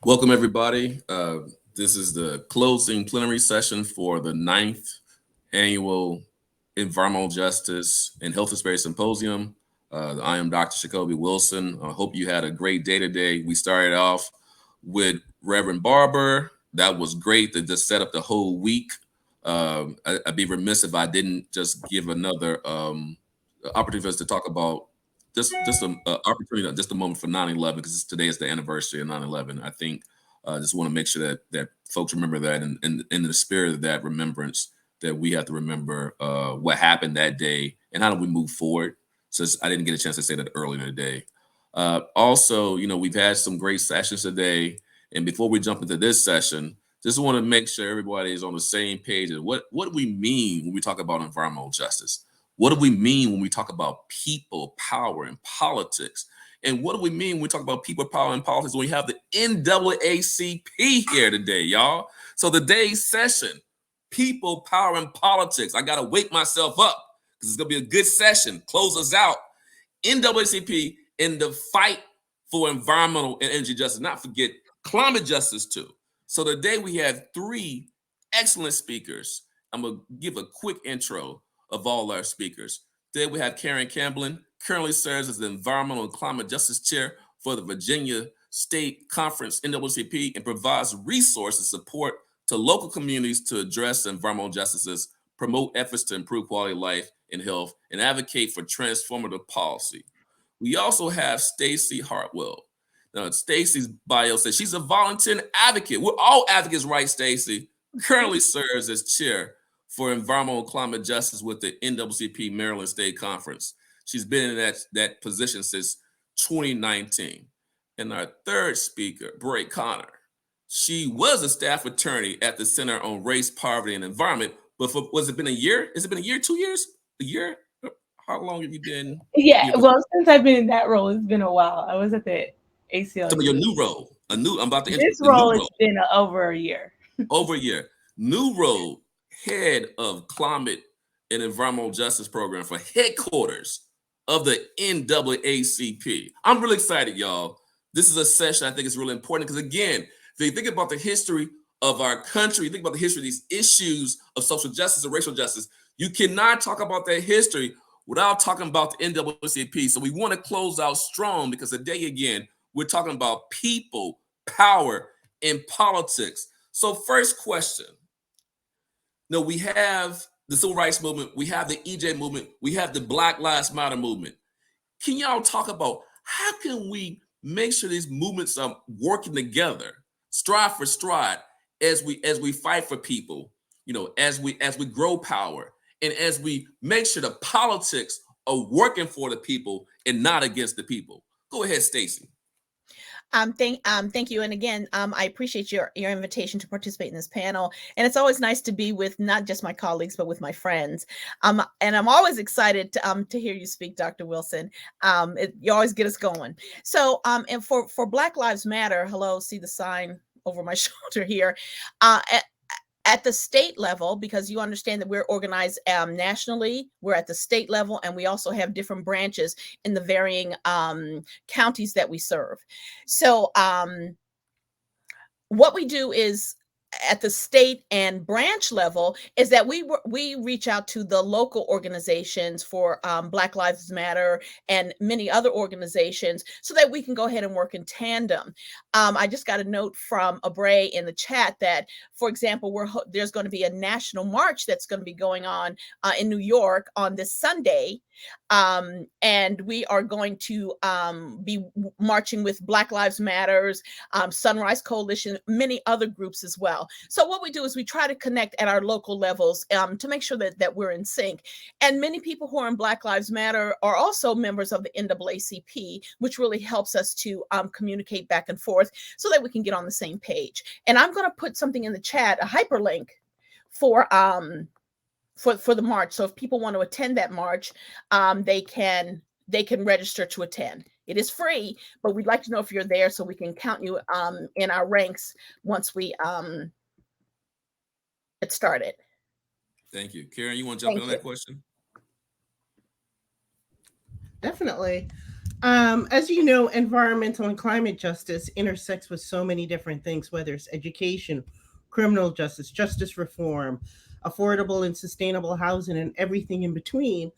Welcome, everybody. This is the closing plenary session for the ninth annual Environmental Justice and Health Disparities Symposium. I am Dr. Jacoby Wilson. I hope you had a great day today. We started off with Reverend Barber. That was great to just set up the whole week. I'd be remiss if I didn't just give another opportunity for us to talk about just an opportunity, just a moment for 9/11 because today is the anniversary of 9/11. I think just want to make sure that folks remember that, and in the spirit of that remembrance, that we have to remember what happened that day and how do we move forward. So I didn't get a chance to say that earlier today. Also, we've had some great sessions today, and before we jump into this session, just want to make sure everybody is on the same page of what do we mean when we talk about environmental justice. What do we mean when we talk about people, power, and politics? And what do we mean when we talk about people, power, and politics when we have the NAACP here today, y'all? So today's session, people, power, and politics. I got to wake myself up because it's going to be a good session. Close us out. NAACP in the fight for environmental and energy justice. Not forget climate justice, too. So today we have three excellent speakers. I'm going to give a quick intro of all our speakers. Today we have Karen Camblin, currently serves as the Environmental and Climate Justice Chair for the Virginia State Conference NAACP and provides resources support to local communities to address environmental justices, promote efforts to improve quality of life and health, and advocate for transformative policy. We also have Stacy Hartwell. Now, Stacy's bio says she's a volunteer advocate. We're all advocates, right, Stacy? Currently serves as chair for environmental and climate justice with the NAACP Maryland State Conference. She's been in that position since 2019. And our third speaker, Bray Connor, she was a staff attorney at the Center on Race, Poverty, and Environment. But was it been a year? Has it been a year, 2 years? A year? How long have you been? Yeah, well, since I've been in that role, it's been a while. I was at the Some of your ACLU. new role. I'm about to enter This the new role has role. been over a year. Over a year. New role, head of climate and environmental justice program for headquarters of the NAACP. I'm really excited, y'all. This is a session I think is really important because, again, if you think about the history of our country, think about the history of these issues of social justice and racial justice, you cannot talk about that history without talking about the NAACP. So we want to close out strong because today, again, we're talking about people, power, and politics. So first question. No, we have the civil rights movement, we have the EJ movement, we have the Black Lives Matter movement. Can y'all talk about how can we make sure these movements are working together, stride for stride, as we fight for people, as we grow power, and as we make sure the politics are working for the people and not against the people. Go ahead, Stacy. Thank you. And again, I appreciate your invitation to participate in this panel. And it's always nice to be with not just my colleagues, but with my friends. And I'm always excited to hear you speak, Dr. Wilson. You always get us going. So, and for Black Lives Matter, hello, see the sign over my shoulder here. At the state level, because you understand that we're organized nationally, we're at the state level, and we also have different branches in the varying counties that we serve. So what we do is at the state and branch level is that we reach out to the local organizations for Black Lives Matter and many other organizations so that we can go ahead and work in tandem. I just got a note from Abray in the chat that, for example, there's going to be a national march that's going to be going on in New York on this Sunday. And we are going to be marching with Black Lives Matters, Sunrise Coalition, many other groups as well. So what we do is we try to connect at our local levels to make sure that we're in sync. And many people who are in Black Lives Matter are also members of the NAACP, which really helps us to communicate back and forth so that we can get on the same page. And I'm going to put something in the chat, a hyperlink for the march. So if people want to attend that march, they can register to attend. It is free, but we'd like to know if you're there so we can count you in our ranks once we get started. Thank you. Karen, you want to jump in on that question? Definitely. As you know, environmental and climate justice intersects with so many different things, whether it's education, criminal justice, justice reform, affordable and sustainable housing, and everything in between.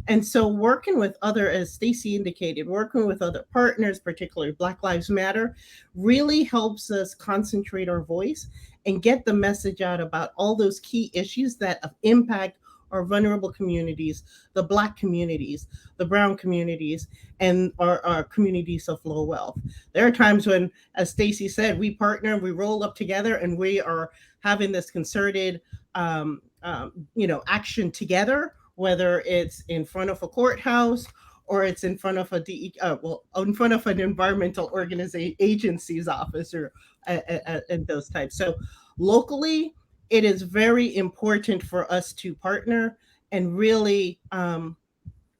And so, working with other, as Stacy indicated, working with other partners, particularly Black Lives Matter, really helps us concentrate our voice and get the message out about all those key issues that impact our vulnerable communities, the Black communities, the brown communities, and our communities of low wealth. There are times when, as Stacy said, we partner, we roll up together, and we are having this concerted, action together, whether it's in front of a courthouse or it's in front of in front of an environmental organization agency's office or and those types. So locally, it is very important for us to partner and really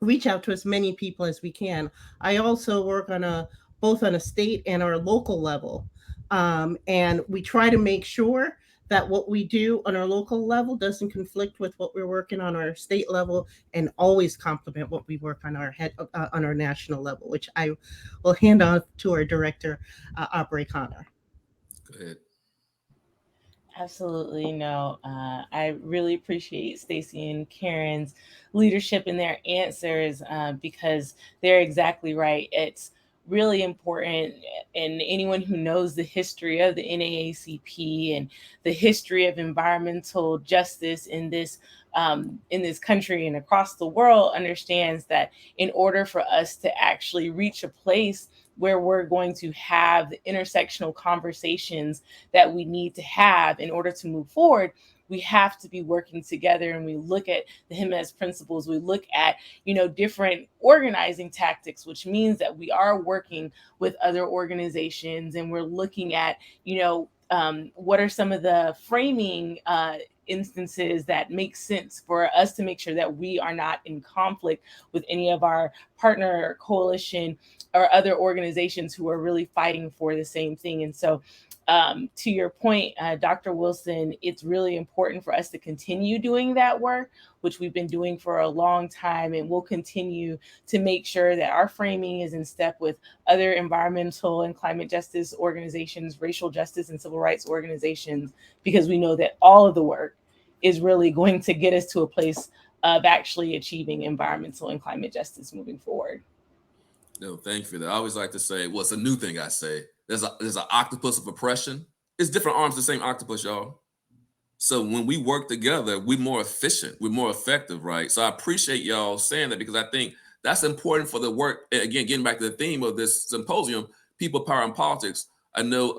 reach out to as many people as we can. I also work on a both on a state and our local level, and we try to make sure that what we do on our local level doesn't conflict with what we're working on our state level, and always complement what we work on our national level, which I will hand off to our director, Aubrey Connor. Go ahead. Absolutely. No, I really appreciate Stacy and Karen's leadership in their answers because they're exactly right. It's really important, and anyone who knows the history of the NAACP and the history of environmental justice in this country and across the world understands that in order for us to actually reach a place where we're going to have the intersectional conversations that we need to have in order to move forward, we have to be working together. And we look at the Jimenez principles, we look at, different organizing tactics, which means that we are working with other organizations and we're looking at, what are some of the framing instances that make sense for us to make sure that we are not in conflict with any of our partner coalition or other organizations who are really fighting for the same thing. And so to your point, Dr. Wilson, it's really important for us to continue doing that work, which we've been doing for a long time, and we'll continue to make sure that our framing is in step with other environmental and climate justice organizations, racial justice and civil rights organizations, because we know that all of the work is really going to get us to a place of actually achieving environmental and climate justice moving forward. No, thank you for that. I always like to say, well, it's a new thing I say. There's an octopus of oppression. It's different arms, the same octopus, y'all. So when we work together, we're more efficient, we're more effective, right? So I appreciate y'all saying that because I think that's important for the work. Again, getting back to the theme of this symposium, people, power, and politics. I know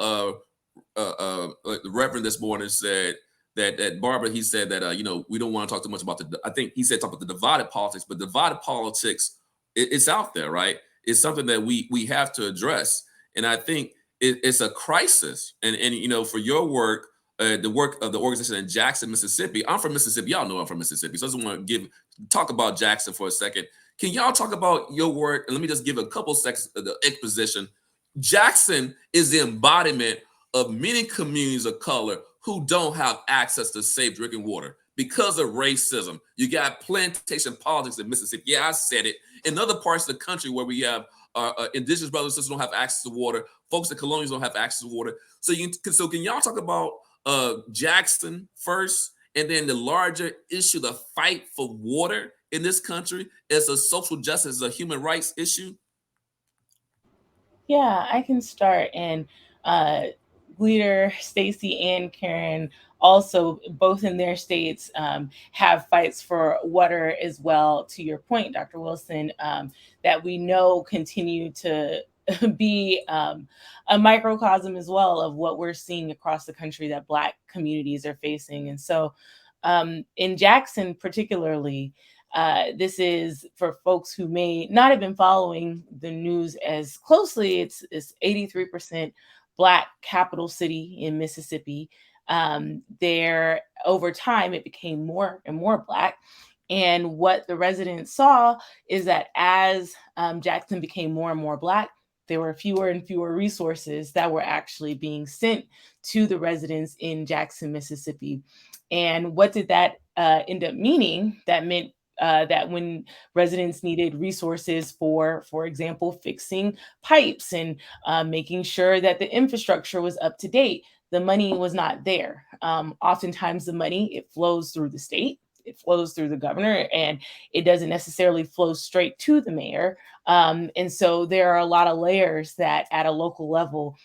the Reverend this morning said that Barbara, he said that we don't want to talk too much about I think he said talk about the divided politics, but divided politics, it's out there, right? It's something that we have to address. And I think it's a crisis. And for your work, the work of the organization in Jackson, Mississippi. I'm from Mississippi. Y'all know I'm from Mississippi. So I just want to talk about Jackson for a second. Can y'all talk about your work? And let me just give a couple seconds of the exposition. Jackson is the embodiment of many communities of color who don't have access to safe drinking water because of racism. You got plantation politics in Mississippi. Yeah, I said it. In other parts of the country where we have indigenous brothers and sisters don't have access to water, folks in colonials don't have access to water. So can y'all talk about Jackson first, and then the larger issue, the fight for water in this country as a social justice, as a human rights issue? Yeah, I can start. And leader Stacy and Karen also, both in their states, have fights for water as well. To your point, Dr. Wilson, that we know continue to be a microcosm as well of what we're seeing across the country that Black communities are facing. And so in Jackson particularly, this is for folks who may not have been following the news as closely. It's 83% Black capital city in Mississippi. There, over time, it became more and more Black. And what the residents saw is that as Jackson became more and more Black, there were fewer and fewer resources that were actually being sent to the residents in Jackson, Mississippi. And what did that end up meaning? That meant that when residents needed resources for example, fixing pipes and making sure that the infrastructure was up to date, the money was not there. Oftentimes, the money, it flows through the state, it flows through the governor, and it doesn't necessarily flow straight to the mayor. And so there are a lot of layers that at a local level,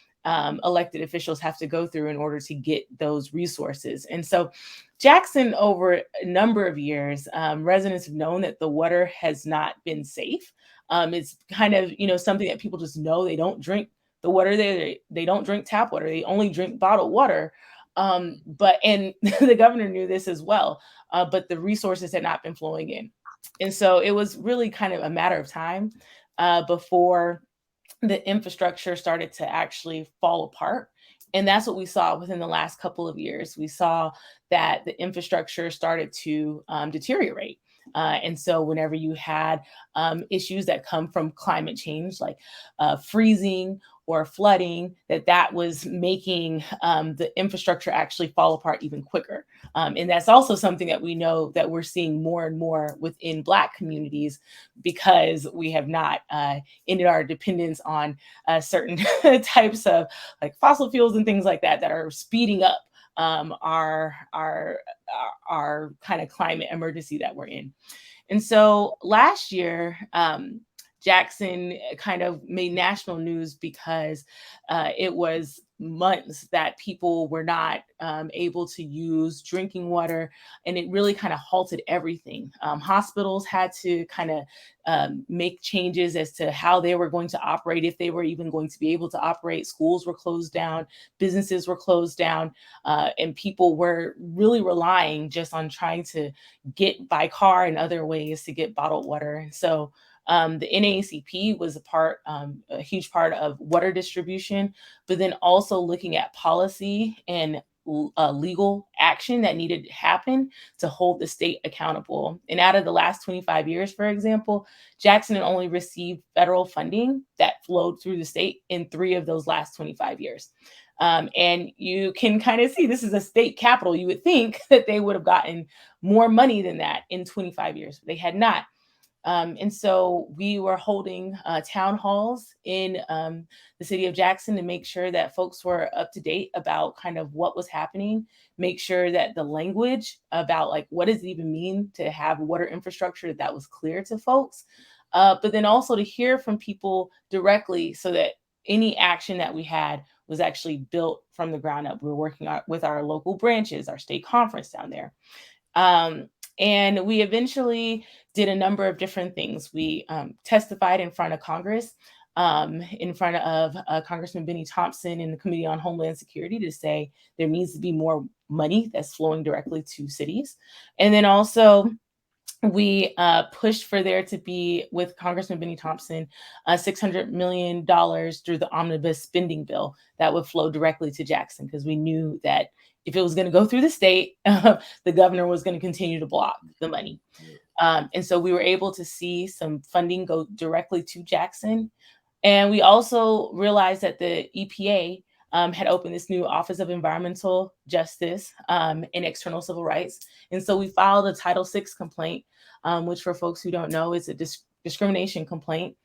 elected officials have to go through in order to get those resources. And so Jackson, over a number of years, residents have known that the water has not been safe. It's kind of, something that people just know. They don't drink the water there. They don't drink tap water. They only drink bottled water. And the governor knew this as well, but the resources had not been flowing in. And so it was really kind of a matter of time before the infrastructure started to actually fall apart. And that's what we saw within the last couple of years. We saw that the infrastructure started to deteriorate. And so whenever you had issues that come from climate change, like freezing or flooding, that was making the infrastructure actually fall apart even quicker. And that's also something that we know that we're seeing more and more within Black communities, because we have not ended our dependence on certain types of like fossil fuels and things like that are speeding up our kind of climate emergency that we're in. And so last year, Jackson kind of made national news because it was months that people were not able to use drinking water, and it really kind of halted everything. Hospitals had to kind of make changes as to how they were going to operate, if they were even going to be able to operate. Schools were closed down, businesses were closed down, and people were really relying just on trying to get by car and other ways to get bottled water. And so the NAACP was a huge part of water distribution, but then also looking at policy and legal action that needed to happen to hold the state accountable. And out of the last 25 years, for example, Jackson had only received federal funding that flowed through the state in 3 of those last 25 years. And you can kind of see, this is a state capital. You would think that they would have gotten more money than that in 25 years, but they had not. And so we were holding town halls in the city of Jackson to make sure that folks were up to date about kind of what was happening, make sure that the language about like, what does it even mean to have water infrastructure, that was clear to folks, but then also to hear from people directly so that any action that we had was actually built from the ground up. We were working with our local branches, our state conference down there. And we eventually did a number of different things. We testified in front of Congress, in front of Congressman Benny Thompson in the Committee on Homeland Security, to say there needs to be more money that's flowing directly to cities. And then also we pushed for there to be, with Congressman Benny Thompson, $600 million through the omnibus spending bill that would flow directly to Jackson, because we knew that if it was going to go through the state, the governor was going to continue to block the money. And so we were able to see some funding go directly to Jackson. And we also realized that the EPA had opened this new Office of Environmental Justice and External Civil Rights. And so we filed a Title VI complaint, which for folks who don't know is a discrimination complaint,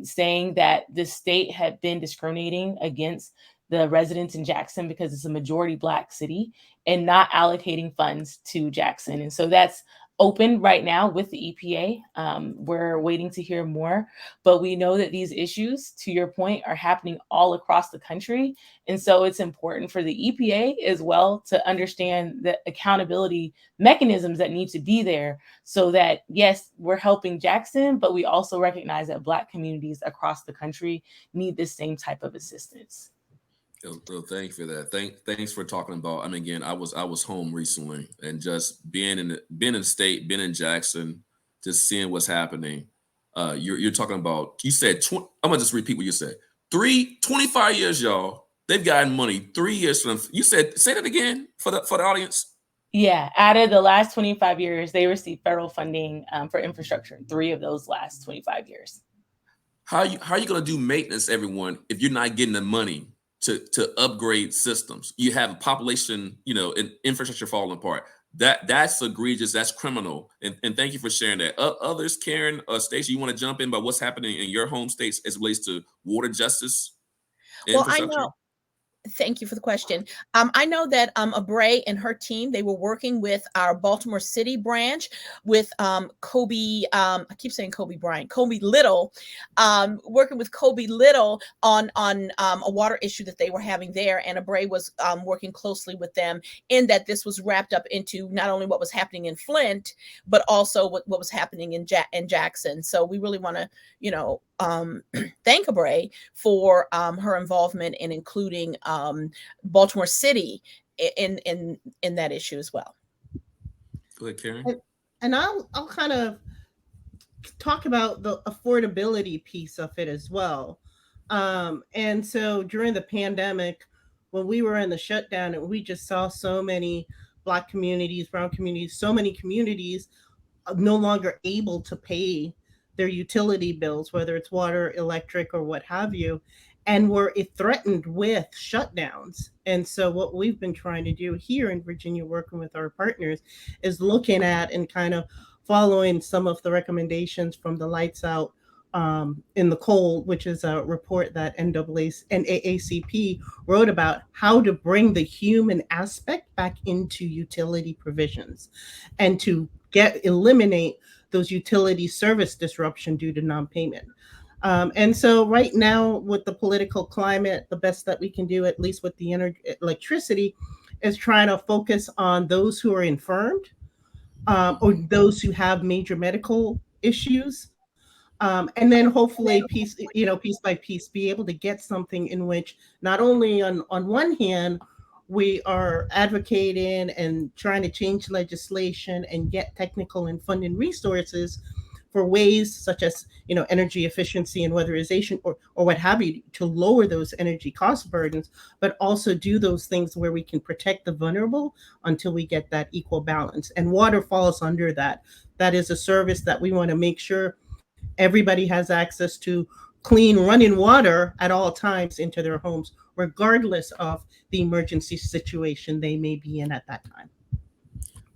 saying that the state had been discriminating against the residents in Jackson because it's a majority Black city and not allocating funds to Jackson. And so that's open right now with the EPA. We're waiting to hear more, but we know that these issues, to your point, are happening all across the country. And so it's important for the EPA as well to understand the accountability mechanisms that need to be there, so that, yes, we're helping Jackson, but we also recognize that Black communities across the country need this same type of assistance. Well, thank you for that. Thanks for talking about. I mean, again, I was home recently, and just being in the state, being in Jackson, just seeing what's happening. You're talking about. You said I'm gonna just repeat what you said. 25 years, y'all. They've gotten money 3 years from them. You said, say that again for the audience. Yeah, out of the last 25 years, they received federal funding for infrastructure. 3 of those last 25 years. How are you gonna do maintenance, everyone, if you're not getting the money to upgrade systems? You have a population, and infrastructure falling apart. That's egregious. That's criminal. And thank you for sharing that. Others, Karen, Stacey, you want to jump in about what's happening in your home states as it relates to water justice and Well, I infrastructure? know. Thank you for the question. I know that Abray and her team, they were working with our Baltimore City branch with Kobe. I keep saying Kobe Bryant, Kobe Little, working with Kobe Little on a water issue that they were having there, and Abray was working closely with them in that this was wrapped up into not only what was happening in Flint, but also what was happening in Jackson. So we really want to, thank Abray for her involvement in including Baltimore City in that issue as well. Go ahead, Karen. And I'll kind of talk about the affordability piece of it as well. And so during the pandemic, when we were in the shutdown, and we just saw so many Black communities, brown communities, so many communities no longer able to pay their utility bills, whether it's water, electric, or what have you, and were threatened with shutdowns. And so, what we've been trying to do here in Virginia, working with our partners, is looking at and kind of following some of the recommendations from the Lights Out in the Cold, which is a report that NAACP wrote about how to bring the human aspect back into utility provisions and to eliminate those utility service disruption due to non-payment. And so right now with the political climate, the best that we can do, at least with the electricity, is trying to focus on those who are infirmed, or those who have major medical issues, and then hopefully piece by piece, be able to get something in which not only on one hand we are advocating and trying to change legislation and get technical and funding resources for ways such as energy efficiency and weatherization, or what have you, to lower those energy cost burdens, but also do those things where we can protect the vulnerable until we get that equal balance. And water falls under that. That is a service that we want to make sure everybody has access to clean running water at all times into their homes, regardless of the emergency situation they may be in at that time.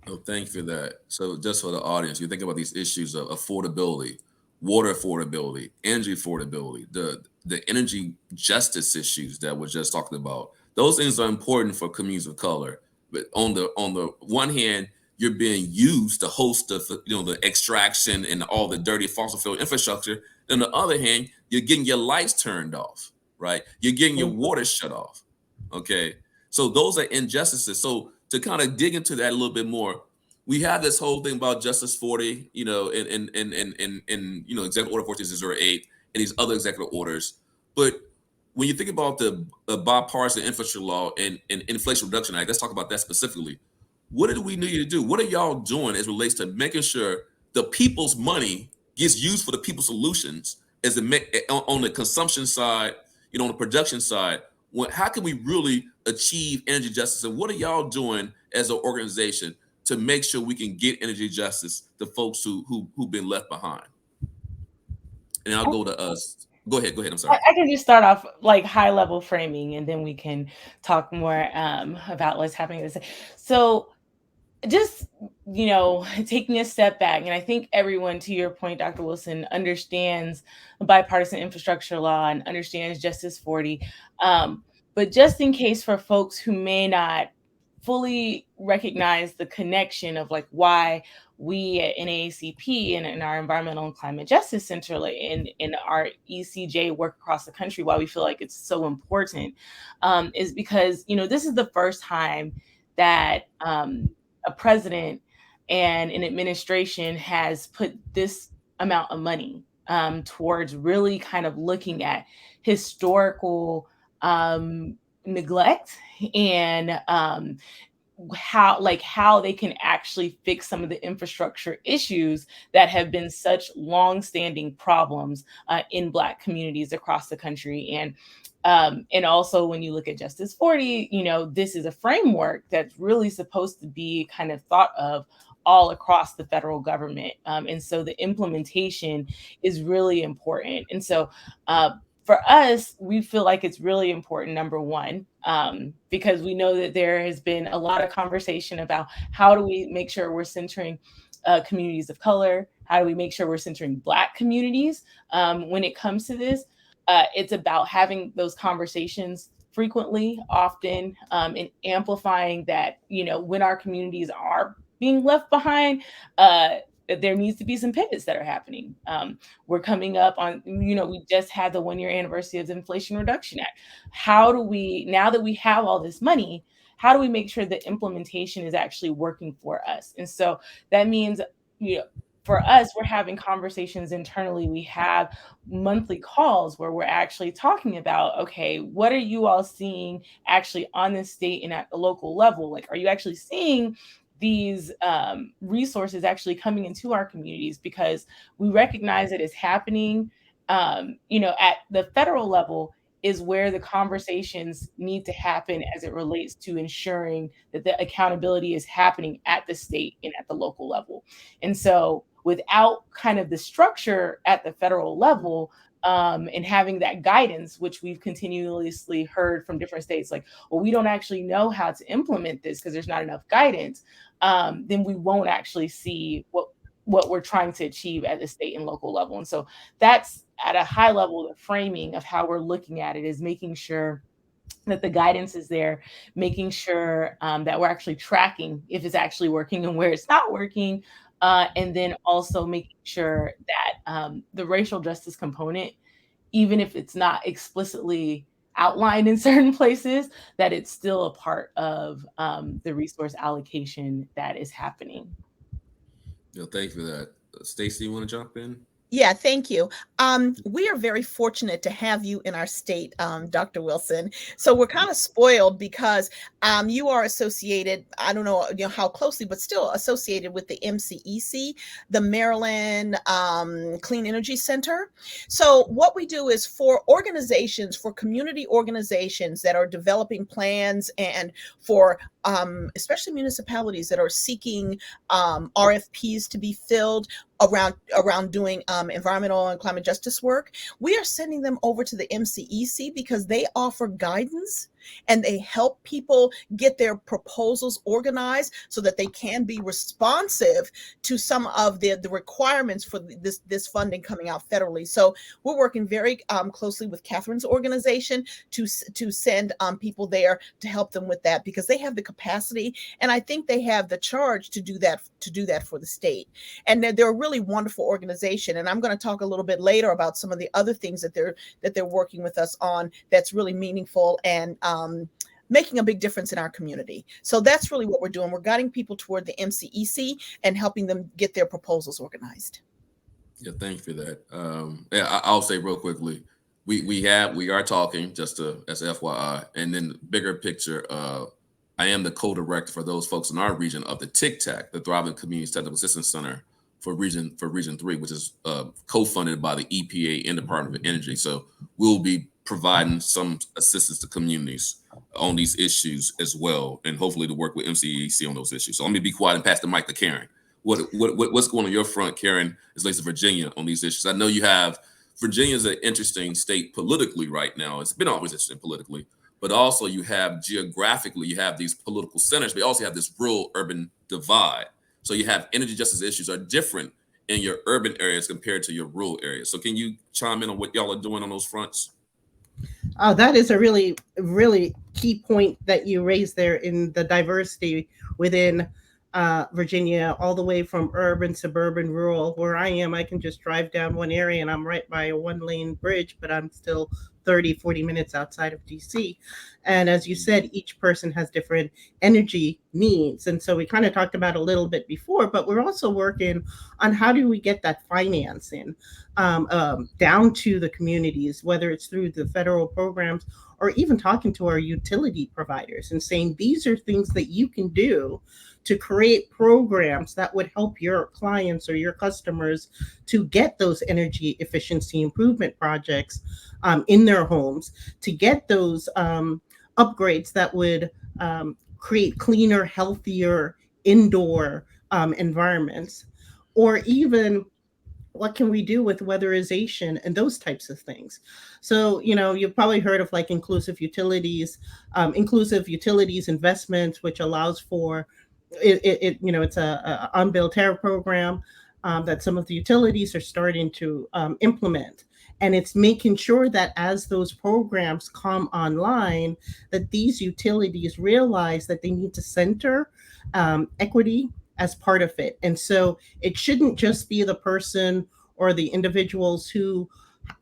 Oh, thank you for that. So, just for the audience, you think about these issues of affordability, water affordability, energy affordability, the energy justice issues that we're just talking about. Those things are important for communities of color. But on the one hand, you're being used to host the extraction and all the dirty fossil fuel infrastructure. On the other hand, you're getting your lights turned off, right? You're getting your water shut off. Okay. So those are injustices. So to kind of dig into that a little bit more, we have this whole thing about Justice 40, in Executive Order 14008 and these other executive orders. But when you think about the bipartisan infrastructure law and Inflation Reduction Act, let's talk about that specifically. What do we need to do? What are y'all doing as it relates to making sure the people's money gets used for the people's solutions on the consumption side, on the production side? How can we really achieve energy justice? And what are y'all doing as an organization to make sure we can get energy justice to folks who've been left behind? And I'll go to us. Go ahead. I'm sorry. I can just start off like high level framing, and then we can talk more about what's happening. So just taking a step back, and I think everyone, to your point, Dr. Wilson, understands bipartisan infrastructure law and understands Justice 40, but just in case for folks who may not fully recognize the connection of like why we at NAACP and in our Environmental and Climate Justice Center in our ECJ work across the country, why we feel like it's so important, is because this is the first time that a president and an administration has put this amount of money towards really kind of looking at historical neglect and how they can actually fix some of the infrastructure issues that have been such long-standing problems in Black communities across the country. And also when you look at Justice 40, this is a framework that's really supposed to be kind of thought of all across the federal government. And so the implementation is really important. And so for us, we feel like it's really important, number one, because we know that there has been a lot of conversation about how do we make sure we're centering communities of color? How do we make sure we're centering Black communities when it comes to this? It's about having those conversations frequently, often, and amplifying that, when our communities are being left behind, that there needs to be some pivots that are happening. We're coming up on, we just had the 1 year anniversary of the Inflation Reduction Act. How do we, now that we have all this money, how do we make sure the implementation is actually working for us? And so that means, for us, we're having conversations internally. We have monthly calls where we're actually talking about, okay, what are you all seeing actually on the state and at the local level? Like, are you actually seeing these resources actually coming into our communities? Because we recognize that it's happening. At the federal level is where the conversations need to happen as it relates to ensuring that the accountability is happening at the state and at the local level. And so without kind of the structure at the federal level, and having that guidance, which we've continuously heard from different states, like, well, we don't actually know how to implement this because there's not enough guidance, then we won't actually see what we're trying to achieve at the state and local level. And so that's at a high level, the framing of how we're looking at it is making sure that the guidance is there, making sure that we're actually tracking if it's actually working and where it's not working. And then also making sure that the racial justice component, even if it's not explicitly outlined in certain places, that it's still a part of the resource allocation that is happening. Thank you for that. Stacey, you want to jump in? Yeah, thank you. We are very fortunate to have you in our state, Dr. Wilson. So we're kind of spoiled because you are associated, I don't know, how closely, but still associated with the MCEC, the Maryland Clean Energy Center. So what we do is for organizations, for community organizations that are developing plans, and for especially municipalities that are seeking RFPs to be filled around doing environmental and climate justice work, we are sending them over to the MCEC because they offer guidance and they help people get their proposals organized so that they can be responsive to some of the requirements for this funding coming out federally. So we're working very closely with Catherine's organization to send people there to help them with that, because they have the capacity and I think they have the charge to do that for the state. And they're a really wonderful organization. And I'm going to talk a little bit later about some of the other things that they're working with us on that's really meaningful and making a big difference in our community. So that's really what we're doing. We're guiding people toward the MCEC and helping them get their proposals organized. Yeah, thank you for that. I'll say real quickly, we are talking just as FYI, and then bigger picture. I am the co-director for those folks in our region of the TICTAC, the Thriving Community Technical Assistance Center for Region 3, which is co-funded by the EPA and Department of Energy. So we'll be providing some assistance to communities on these issues as well, and hopefully to work with MCEC on those issues. So let me be quiet and pass the mic to Karen. What's going on your front, Karen, as relates to Virginia on these issues? I know you have Virginia's an interesting state politically right now. It's been always interesting politically, but also you have geographically, you have these political centers, but you also have this rural-urban divide. So you have energy justice issues are different in your urban areas compared to your rural areas. So can you chime in on what y'all are doing on those fronts? Oh, that is a really, really key point that you raised there in the diversity within Virginia, all the way from urban, suburban, rural. Where I am, I can just drive down one area and I'm right by a 1-lane bridge, but I'm still 30-40 minutes outside of DC. And as you said, each person has different energy needs. And so we kind of talked about a little bit before, but we're also working on how do we get that financing down to the communities, whether it's through the federal programs or even talking to our utility providers and saying, these are things that you can do to create programs that would help your clients or your customers to get those energy efficiency improvement projects in their homes, to get those upgrades that would create cleaner, healthier indoor environments, or even what can we do with weatherization and those types of things? So, you've probably heard of like inclusive utilities investments, which allows for it's a unbilled tariff program that some of the utilities are starting to implement. And it's making sure that as those programs come online, that these utilities realize that they need to center equity as part of it. And so it shouldn't just be the person or the individuals who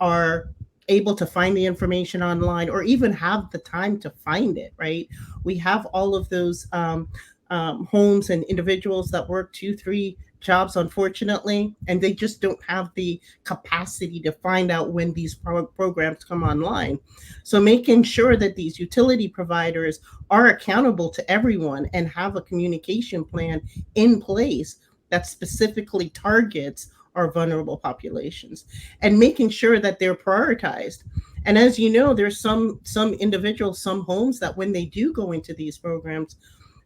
are able to find the information online or even have the time to find it, right? We have all of those homes and individuals that work 2, 3 jobs, unfortunately, and they just don't have the capacity to find out when these programs come online. So making sure that these utility providers are accountable to everyone and have a communication plan in place that specifically targets our vulnerable populations, and making sure that they're prioritized. And as you know, there's some individuals, some homes that when they do go into these programs,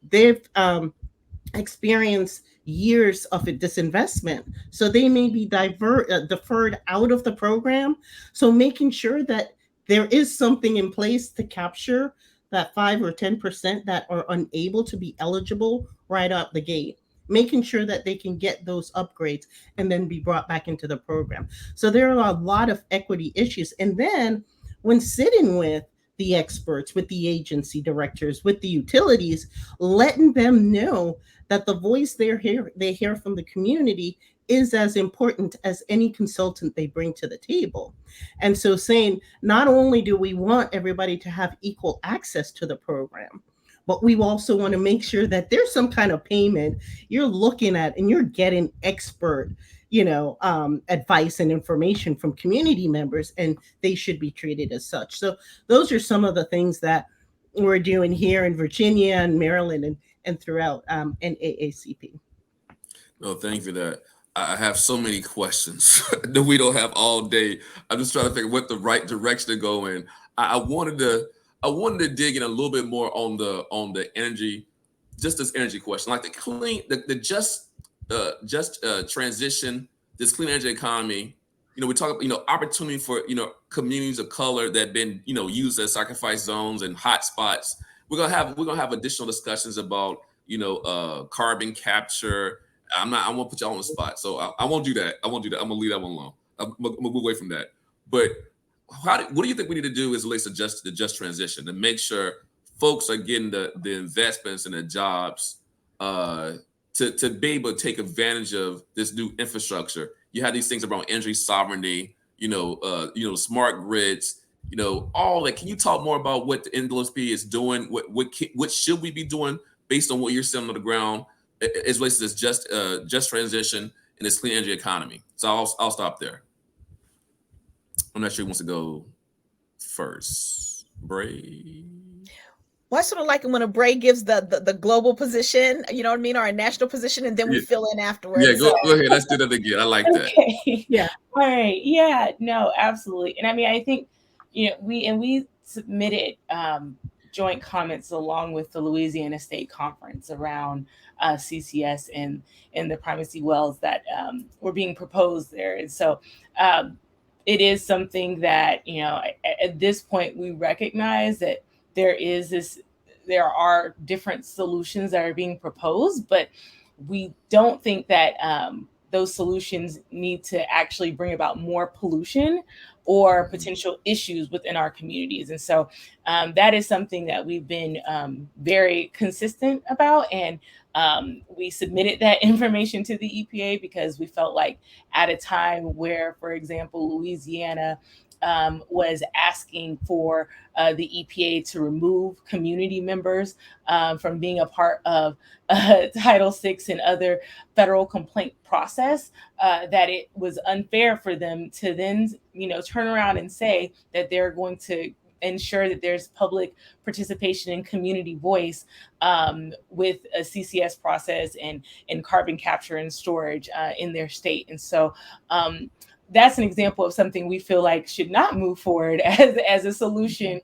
they've experienced years of a disinvestment. So they may be deferred out of the program. So making sure that there is something in place to capture that 5 or 10% that are unable to be eligible right out the gate, making sure that they can get those upgrades and then be brought back into the program. So there are a lot of equity issues. And then when sitting with the experts, with the agency directors, with the utilities, letting them know that the voice they hear from the community is as important as any consultant they bring to the table. And so saying, not only do we want everybody to have equal access to the program, but we also want to make sure that there's some kind of payment you're looking at and you're getting expert advice and information from community members, and they should be treated as such. So those are some of the things that we're doing here in Virginia and Maryland and throughout NAACP. No, thank you for that. I have so many questions that we don't have all day. I'm just trying to figure what the right direction to go in. I wanted to dig in a little bit more on the energy, just this energy question, like the just transition, this clean energy economy. We talk about opportunity for communities of color that have been used as sacrifice zones and hot spots. We're gonna have additional discussions about carbon capture. I won't put you all on the spot, so I won't do that. I'm gonna leave that one alone. I'm gonna move away from that. But what do you think we need to do as relates to the just transition to make sure folks are getting the investments and the jobs to be able to take advantage of this new infrastructure? You have these things around energy sovereignty, smart grids, all that. Can you talk more about what the NAACP is doing? What should we be doing based on what you're seeing on the ground as relates to this just transition and this clean energy economy? So I'll stop there. I'm not sure who wants to go first. Bray. Well, I sort of like it when a Bray gives the global position, you know what I mean, or a national position, and then we fill in afterwards. Yeah, go ahead. Let's do that again. I like that. Okay. Yeah. All right. Yeah. No, absolutely. And I mean, I think we submitted joint comments along with the Louisiana State Conference around CCS and the primacy wells that were being proposed there. And so it is something that at this point we recognize that there are different solutions that are being proposed, but we don't think that those solutions need to actually bring about more pollution or potential issues within our communities. And so that is something that we've been very consistent about. And we submitted that information to the EPA because we felt like at a time where, for example, Louisiana was asking for the EPA to remove community members from being a part of Title VI and other federal complaint process, that it was unfair for them to then, turn around and say that they're going to ensure that there's public participation and community voice with a CCS process and carbon capture and storage in their state. And so that's an example of something we feel like should not move forward as a solution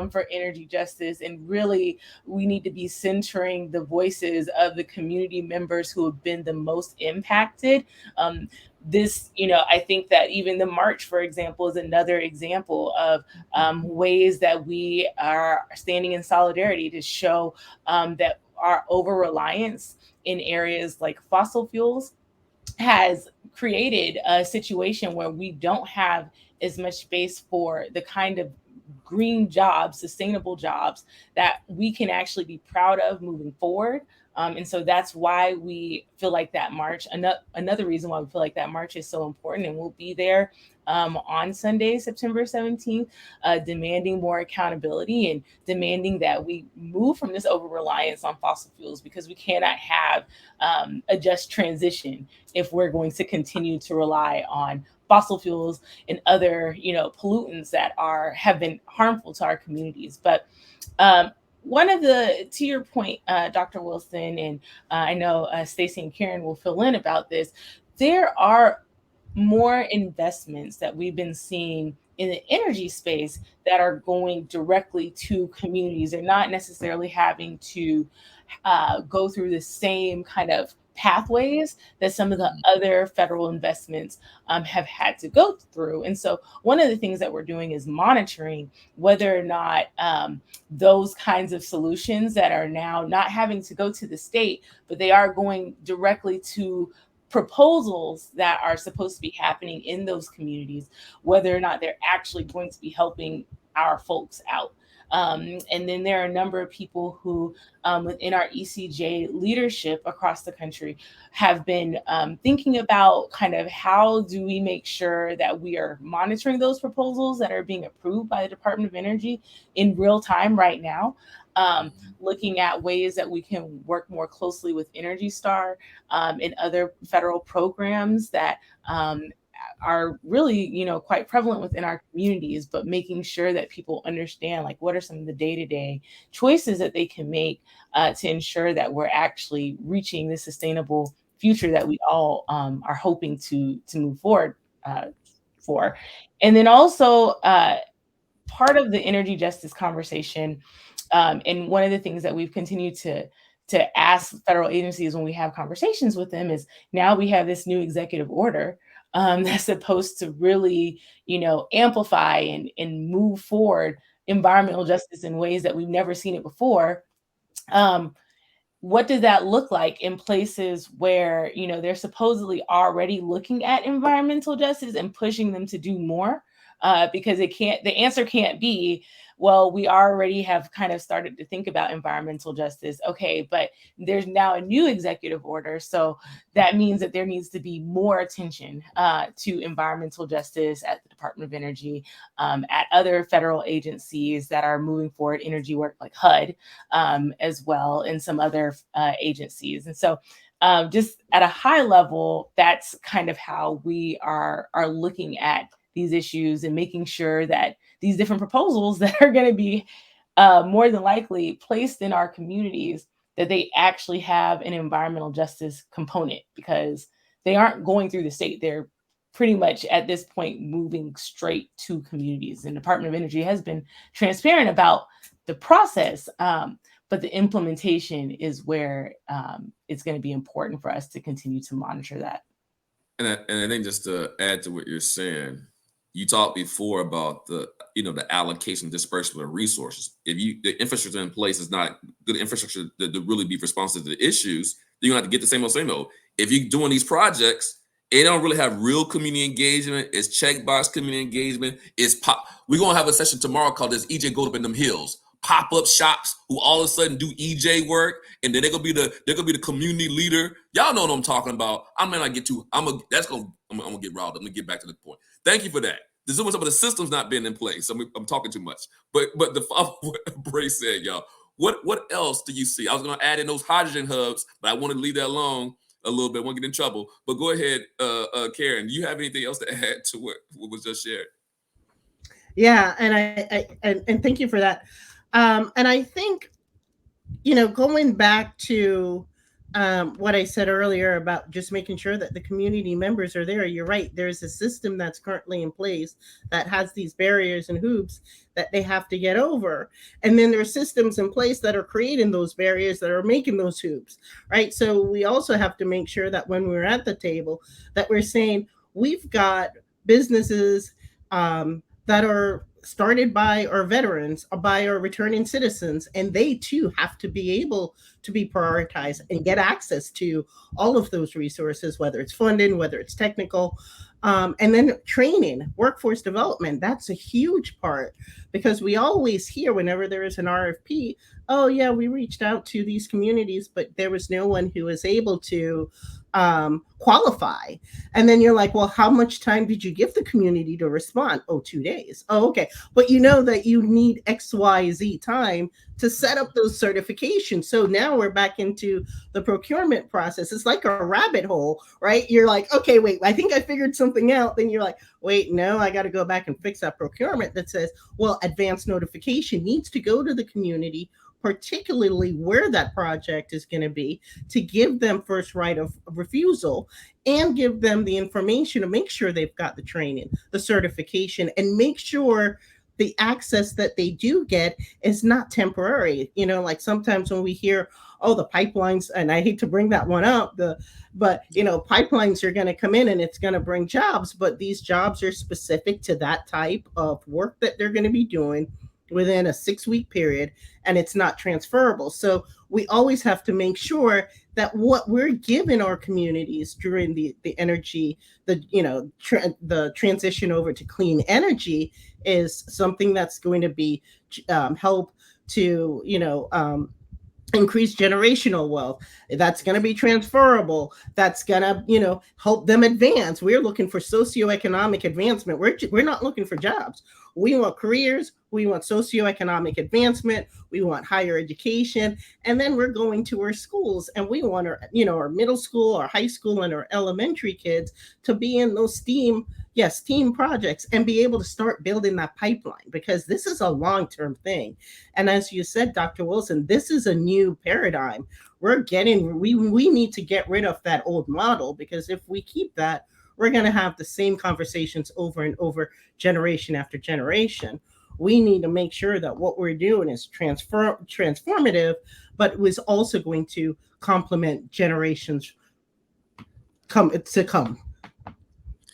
for energy justice. And really, we need to be centering the voices of the community members who have been the most impacted. This, I think that even the march, for example, is another example of ways that we are standing in solidarity to show that our over reliance in areas like fossil fuels has created a situation where we don't have as much space for the kind of green jobs, sustainable jobs that we can actually be proud of moving forward. And so that's why we feel like that march, another reason why we feel like that march is so important. And we'll be there on Sunday, September 17th, demanding more accountability and demanding that we move from this over reliance on fossil fuels, because we cannot have a just transition if we're going to continue to rely on fossil fuels and other, pollutants that have been harmful to our communities. But one of to your point, Dr. Wilson, and I know Stacey and Karen will fill in about this, there are more investments that we've been seeing in the energy space that are going directly to communities. They're not necessarily having to go through the same kind of pathways that some of the other federal investments have had to go through. And so one of the things that we're doing is monitoring whether or not those kinds of solutions that are now not having to go to the state, but they are going directly to proposals that are supposed to be happening in those communities, whether or not they're actually going to be helping our folks out. And then there are a number of people who, within our ECJ leadership across the country, have been thinking about kind of how do we make sure that we are monitoring those proposals that are being approved by the Department of Energy in real time right now. Looking at ways that we can work more closely with Energy Star and other federal programs that are really, quite prevalent within our communities, but making sure that people understand, like, what are some of the day-to-day choices that they can make to ensure that we're actually reaching the sustainable future that we all are hoping to move forward for. And then also part of the energy justice conversation, and one of the things that we've continued to ask federal agencies when we have conversations with them is, now we have this new executive order that's supposed to really, amplify and move forward environmental justice in ways that we've never seen it before. What does that look like in places where, they're supposedly already looking at environmental justice and pushing them to do more? Because the answer can't be, well, we already have kind of started to think about environmental justice. Okay, but there's now a new executive order. So that means that there needs to be more attention to environmental justice at the Department of Energy, at other federal agencies that are moving forward energy work like HUD as well, and some other agencies. And so just at a high level, that's kind of how we are looking at these issues and making sure that these different proposals that are going to be more than likely placed in our communities, that they actually have an environmental justice component, because they aren't going through the state. They're pretty much at this point moving straight to communities. And the Department of Energy has been transparent about the process, but the implementation is where it's going to be important for us to continue to monitor that. And I think, just to add to what you're saying, you talked before about the allocation, disbursement of resources. If the infrastructure in place is not good infrastructure to really be responsive to the issues, then you're gonna have to get the same old. If you're doing these projects, it don't really have real community engagement. It's checkbox community engagement. We're gonna have a session tomorrow called "Does EJ Go Up in Them Hills?" Pop-up shops who all of a sudden do EJ work, and then they're gonna be the community leader. Y'all know what I'm talking about. I may not get too. I'm gonna get riled up. I'm gonna get back to the point. Thank you for that. There's some of the systems not being in place. I'm talking too much. But the follow what Bray said, y'all. What else do you see? I was gonna add in those hydrogen hubs, but I wanted to leave that alone a little bit. I won't get in trouble. But go ahead, Karen. Do you have anything else to add to what was just shared? Yeah, and thank you for that. And I think, going back to what I said earlier about just making sure that the community members are there. You're right. There's a system that's currently in place that has these barriers and hoops that they have to get over. And then there's systems in place that are creating those barriers, that are making those hoops, right? So we also have to make sure that when we're at the table, that we're saying we've got businesses that are started by our veterans or by our returning citizens, and they too have to be able to be prioritized and get access to all of those resources, whether it's funding, whether it's technical, and then training, workforce development. That's a huge part, because we always hear whenever there is an RFP, oh yeah, we reached out to these communities, but there was no one who was able to qualify. And then you're like, well, how much time did you give the community to respond? Oh, 2 days. Oh, okay. But you know that you need XYZ time to set up those certifications. So now we're back into the procurement process. It's like a rabbit hole, right? You're like, okay, wait, I think I figured something out. Then you're like, wait, no, I got to go back and fix that procurement that says, well, advance notification needs to go to the community, particularly where that project is going to be, to give them first right of refusal and give them the information to make sure they've got the training, the certification, and make sure the access that they do get is not temporary. You know, like sometimes when we hear, oh, the pipelines, and I hate to bring that one up, but you know, pipelines are going to come in and it's going to bring jobs, but these jobs are specific to that type of work that they're going to be doing within a 6-week period, and it's not transferable. So we always have to make sure that what we're giving our communities during the energy, the the transition over to clean energy, is something that's going to be help to increase generational wealth, that's going to be transferable, that's going to help them advance. We're looking for socioeconomic advancement. We're not looking for jobs. We want careers, we want socioeconomic advancement, we want higher education, and then we're going to our schools, and we want our middle school, our high school, and our elementary kids to be in those STEAM projects and be able to start building that pipeline, because this is a long-term thing. And as you said, Dr. Wilson, this is a new paradigm. We need to get rid of that old model, because if we keep that, we're going to have the same conversations over and over, generation after generation. We need to make sure that what we're doing is transformative, but was also going to complement generations to come.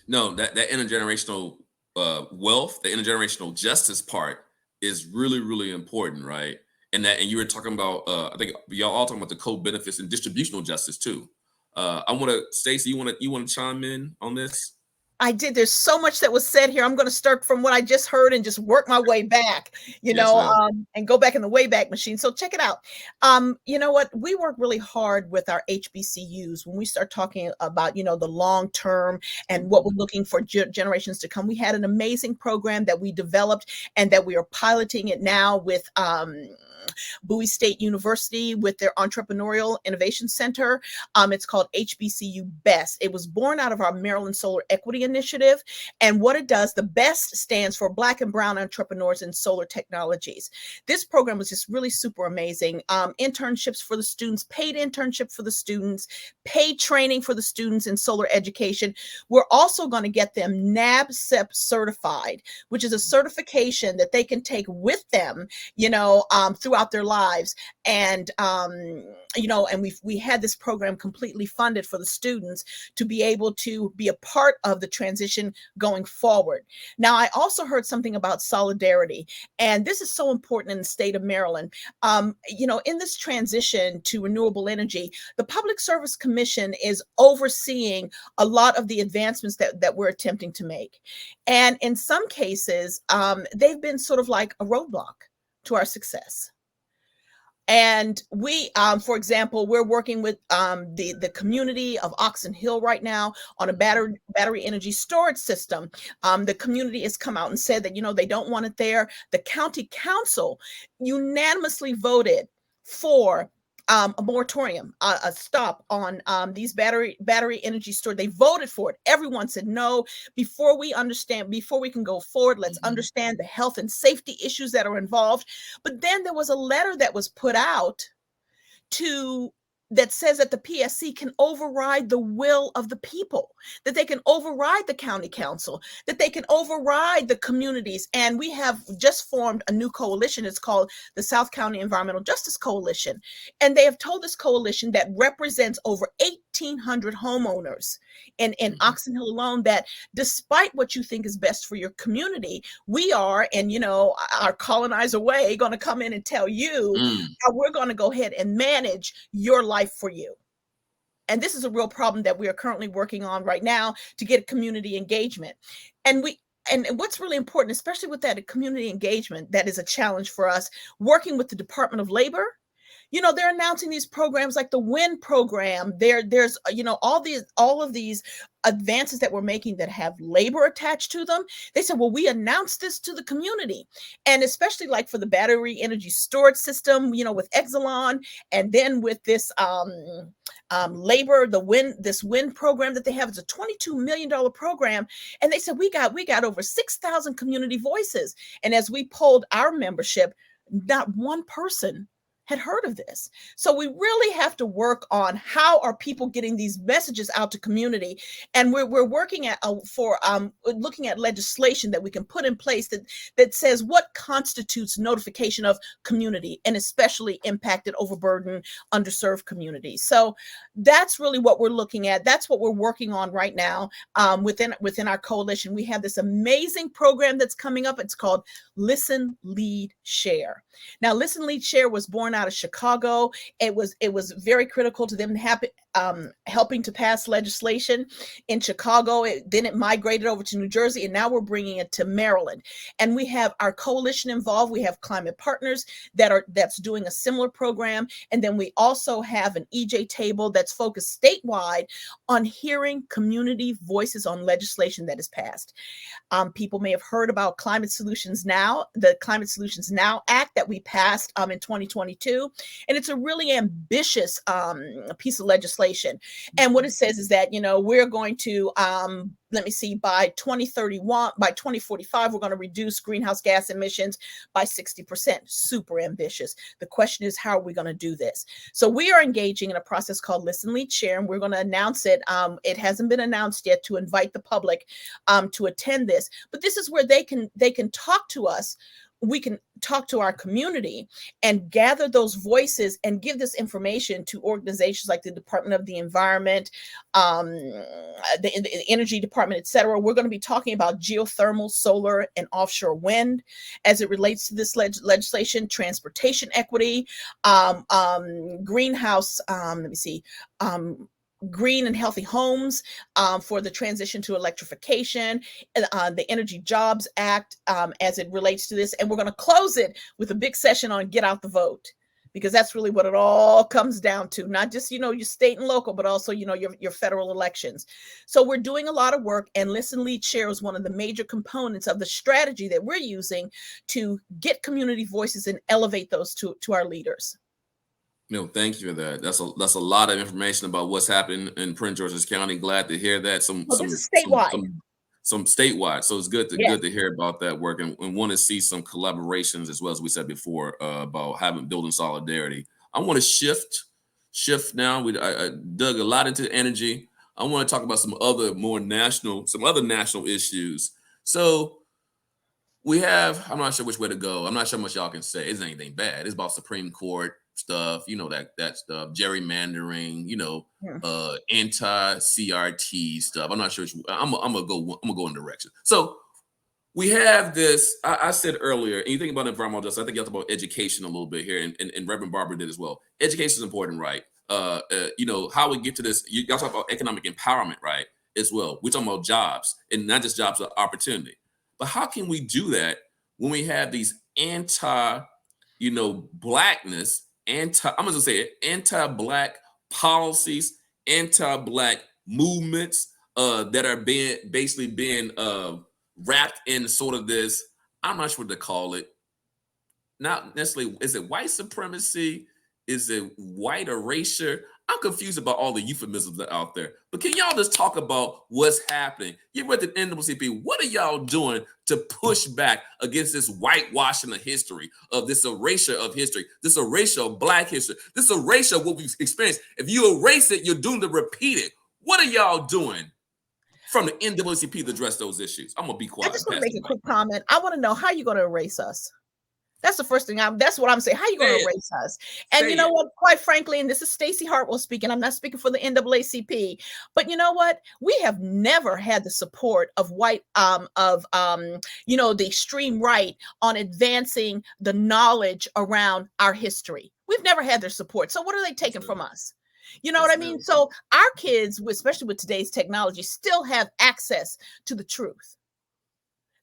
No, that intergenerational wealth, the intergenerational justice part is really, really important, right? And you were talking about, I think y'all all talking about the co-benefits and distributional justice too. I want to, Stacey, you want to chime in on this? I did. There's so much that was said here. I'm going to start from what I just heard and just work my way back, and go back in the Wayback Machine. So check it out. You know what? We work really hard with our HBCUs when we start talking about, the long term and what we're looking for generations to come. We had an amazing program that we developed and that we are piloting it now with Bowie State University with their Entrepreneurial Innovation Center. It's called HBCU BEST. It was born out of our Maryland Solar Equity Initiative. And what it does, the BEST stands for Black and Brown Entrepreneurs in Solar Technologies. This program was just really super amazing. Internships for the students, paid internship for the students, paid training for the students in solar education. We're also going to get them NAACP certified, which is a certification that they can take with them, throughout their lives. And, and we had this program completely funded for the students to be able to be a part of the transition going forward. Now, I also heard something about solidarity, and this is so important in the state of Maryland. In this transition to renewable energy, the Public Service Commission is overseeing a lot of the advancements that we're attempting to make. And in some cases, they've been sort of like a roadblock to our success. And we, for example, we're working with the community of Oxon Hill right now on a battery energy storage system. The community has come out and said that, they don't want it there. The county council unanimously voted for a moratorium, a stop on these battery energy storage. They voted for it. Everyone said no. Before we can go forward, let's understand the health and safety issues that are involved. But then there was a letter that was put out to that says that the PSC can override the will of the people, that they can override the county council, that they can override the communities. And we have just formed a new coalition. It's called the South County Environmental Justice Coalition. And they have told this coalition that represents over 1,800 homeowners in Oxon Hill alone, that despite what you think is best for your community, we are, and our colonizer way, going to come in and tell you how we're going to go ahead and manage your life for you. And this is a real problem that we are currently working on right now to get community engagement. And what's really important, especially with that community engagement, that is a challenge for us, working with the Department of Labor. They're announcing these programs like the WIN program. There's all of these advances that we're making that have labor attached to them. They said, well, we announced this to the community, and especially like for the battery energy storage system, with Exelon, and then with this labor, this WIN program that they have. It's a $22 million program, and they said we got over 6,000 community voices, and as we polled our membership, not one person had heard of this. So we really have to work on how are people getting these messages out to community. And we're working looking at legislation that we can put in place that says what constitutes notification of community, and especially impacted, overburdened, underserved communities. So that's really what we're looking at. That's what we're working on right now within our coalition. We have this amazing program that's coming up. It's called Listen, Lead, Share. Now, Listen, Lead, Share was born out of Chicago. It was very critical to them helping to pass legislation in Chicago. Then it migrated over to New Jersey, and now we're bringing it to Maryland. And we have our coalition involved. We have climate partners that's doing a similar program, and then we also have an EJ table that's focused statewide on hearing community voices on legislation that is passed. People may have heard about Climate Solutions Now, the Climate Solutions Now Act that we passed in 2022. And it's a really ambitious piece of legislation. And what it says is that, we're going to, by 2045, we're going to reduce greenhouse gas emissions by 60%. Super ambitious. The question is, how are we going to do this? So we are engaging in a process called Listen, Lead, Share, and we're going to announce it. It hasn't been announced yet, to invite the public to attend this. But this is where they can talk to us. We can talk to our community and gather those voices and give this information to organizations like the Department of the Environment, the Energy Department, et cetera. We're going to be talking about geothermal, solar, and offshore wind as it relates to this legislation, transportation equity, greenhouse, green and healthy homes for the transition to electrification, the Energy Jobs Act as it relates to this. And we're going to close it with a big session on get out the vote, because that's really what it all comes down to. Not just, your state and local, but also, your federal elections. So we're doing a lot of work, and Listen, Lead, Share is one of the major components of the strategy that we're using to get community voices and elevate those to our leaders. Thank you for that. That's a lot of information about what's happening in Prince George's County. Glad to hear that. This is statewide. Some statewide. So it's good to Yes. good to hear about that work, and want to see some collaborations as well, as we said before, about building solidarity. I want to shift now. I dug a lot into energy. I want to talk about some other national issues. So we have, I'm not sure which way to go. I'm not sure how much y'all can say. It's anything bad. It's about Supreme Court stuff, that stuff, gerrymandering, anti-CRT stuff. I'm not sure. I'm gonna go in direction. So we have this. I said earlier, and you think about environmental justice, I think you have to talk about education a little bit here, and Reverend Barbara did as well. Education is important, right? How we get to this. You guys talk about economic empowerment, right? As well. We're talking about jobs, and not just jobs, but opportunity. But how can we do that when we have these blackness? I'm gonna say it, anti-black policies, anti-black movements that are being wrapped in sort of this, I'm not sure what to call it. Not necessarily, is it white supremacy? Is it white erasure? I'm confused about all the euphemisms that are out there. But can y'all just talk about what's happening? You're at the NAACP. What are y'all doing to push back against this whitewashing of history, of this erasure of history, this erasure of Black history, this erasure of what we've experienced? If you erase it, you're doomed to repeat it. What are y'all doing from the NAACP to address those issues? I'm gonna be I quiet. just want to make a quick comment. I want to know how you're going to erase us. That's the first thing. That's what I'm saying. How are you going to erase us? And you know what? Quite frankly, and this is Stacey Hartwell speaking. I'm not speaking for the NAACP, but you know what? We have never had the support of the extreme right on advancing the knowledge around our history. We've never had their support. So what are they taking from us? You know what I mean? So our kids, especially with today's technology, still have access to the truth.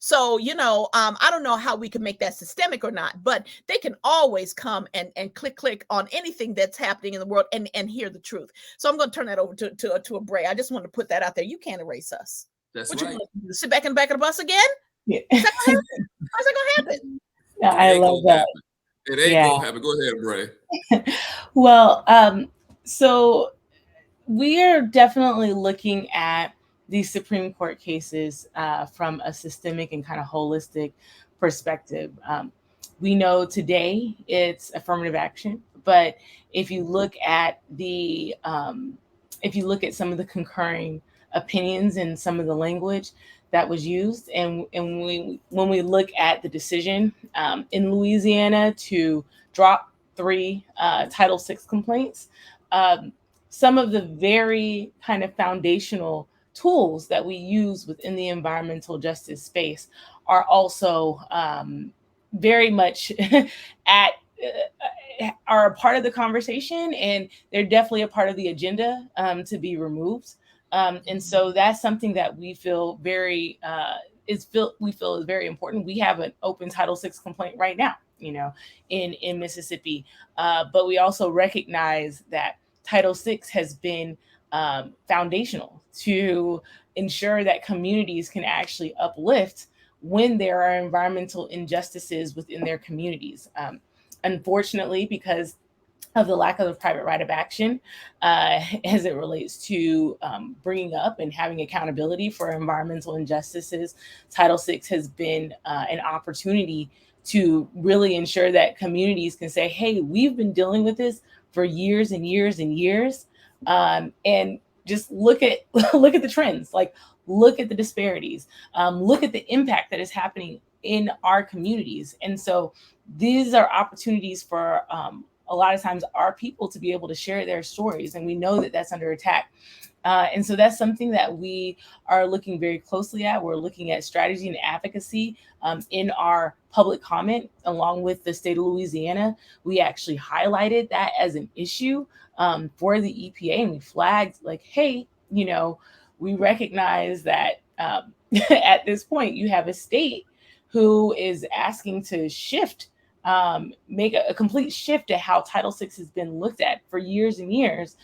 So, I don't know how we can make that systemic or not, but they can always come and click on anything that's happening in the world and hear the truth. So I'm going to turn that over to a Bray. I just want to put that out there. You can't erase us. That's what right. You want to sit back in the back of the bus again? Yeah. How's that going to happen? Yeah, I love that. It ain't gonna happen. Go ahead, Bray. Well, so we are definitely looking at these Supreme Court cases from a systemic and kind of holistic perspective. We know today it's affirmative action, but if you look at some of the concurring opinions and some of the language that was used, and when we look at the decision in Louisiana to drop 3 Title VI complaints, some of the very kind of foundational tools that we use within the environmental justice space are also very much are a part of the conversation, and they're definitely a part of the agenda to be removed. And so that's something that we feel is very important. We have an open Title VI complaint right now, in Mississippi, but we also recognize that Title VI has been foundational to ensure that communities can actually uplift when there are environmental injustices within their communities. Unfortunately, because of the lack of the private right of action as it relates to bringing up and having accountability for environmental injustices, Title VI has been an opportunity to really ensure that communities can say, hey, we've been dealing with this for years and years and years. And just look at the trends, like look at the disparities, look at the impact that is happening in our communities. And so these are opportunities for a lot of times our people to be able to share their stories. And we know that that's under attack. And so that's something that we are looking very closely at. We're looking at strategy and advocacy in our public comment, along with the state of Louisiana. We actually highlighted that as an issue for the EPA, and we flagged like, hey, we recognize that at this point you have a state who is asking to shift, make a complete shift to how Title VI has been looked at for years and years,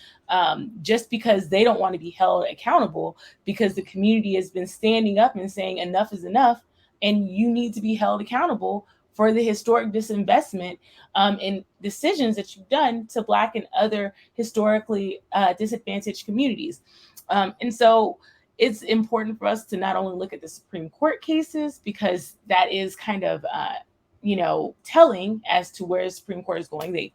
just because they don't want to be held accountable, because the community has been standing up and saying enough is enough, and you need to be held accountable for the historic disinvestment and decisions that you've done to Black and other historically disadvantaged communities. And so it's important for us to not only look at the Supreme Court cases, because that is kind of telling as to where the Supreme Court is going. They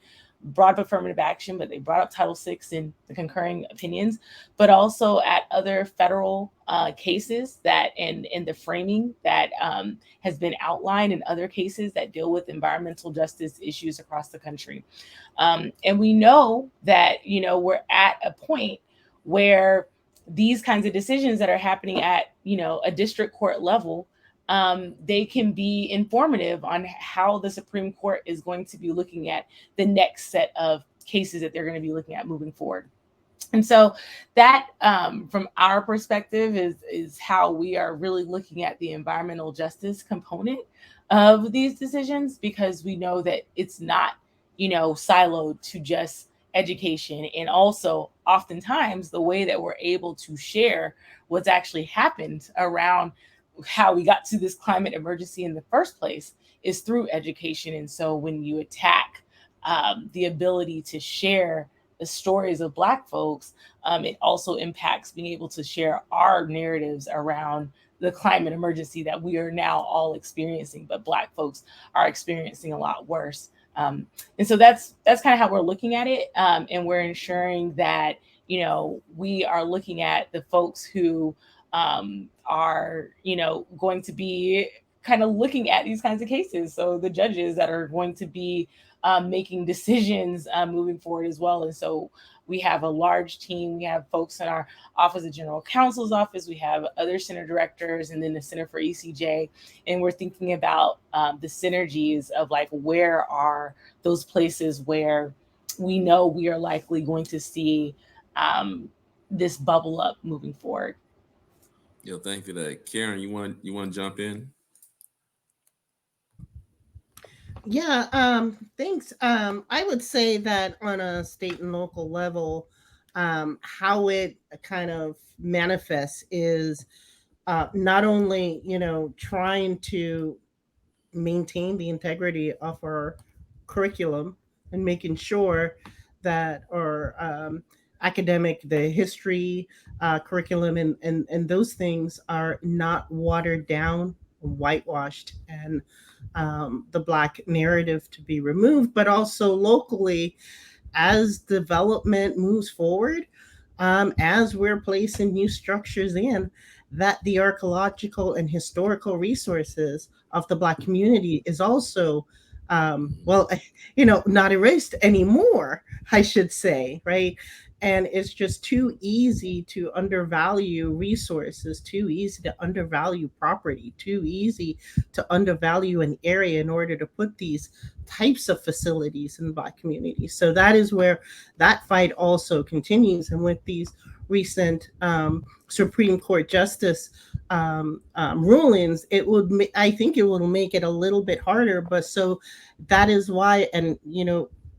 brought up affirmative action, but they brought up Title VI in the concurring opinions, but also at other federal cases that in the framing that has been outlined in other cases that deal with environmental justice issues across the country. And we know that, we're at a point where these kinds of decisions that are happening at, a district court level, they can be informative on how the Supreme Court is going to be looking at the next set of cases that they're going to be looking at moving forward. And so that, from our perspective, is how we are really looking at the environmental justice component of these decisions, because we know that it's not, siloed to just education. And also oftentimes the way that we're able to share what's actually happened around how we got to this climate emergency in the first place is through education. And so when you attack the ability to share the stories of Black folks, it also impacts being able to share our narratives around the climate emergency that we are now all experiencing, but Black folks are experiencing a lot worse. And so that's kind of how we're looking at it, and we're ensuring that we are looking at the folks who are going to be kind of looking at these kinds of cases. So the judges that are going to be making decisions moving forward as well. And so we have a large team. We have folks in our Office of General Counsel's office. We have other center directors, and then the Center for ECJ. And we're thinking about the synergies of like, where are those places where we know we are likely going to see this bubble up moving forward. Yo, thank you for that. Karen, you want to jump in? Yeah, thanks. I would say that on a state and local level, how it kind of manifests is not only, trying to maintain the integrity of our curriculum and making sure that our academic, the history curriculum, and those things are not watered down, whitewashed, and the Black narrative to be removed, but also locally as development moves forward, as we're placing new structures in, that the archaeological and historical resources of the Black community is also, well, not erased anymore, I should say, right? And it's just too easy to undervalue resources, too easy to undervalue property, too easy to undervalue an area in order to put these types of facilities in the Black community. So that is where that fight also continues. And with these recent Supreme Court justice rulings, I think it will make it a little bit harder. But so that is why, and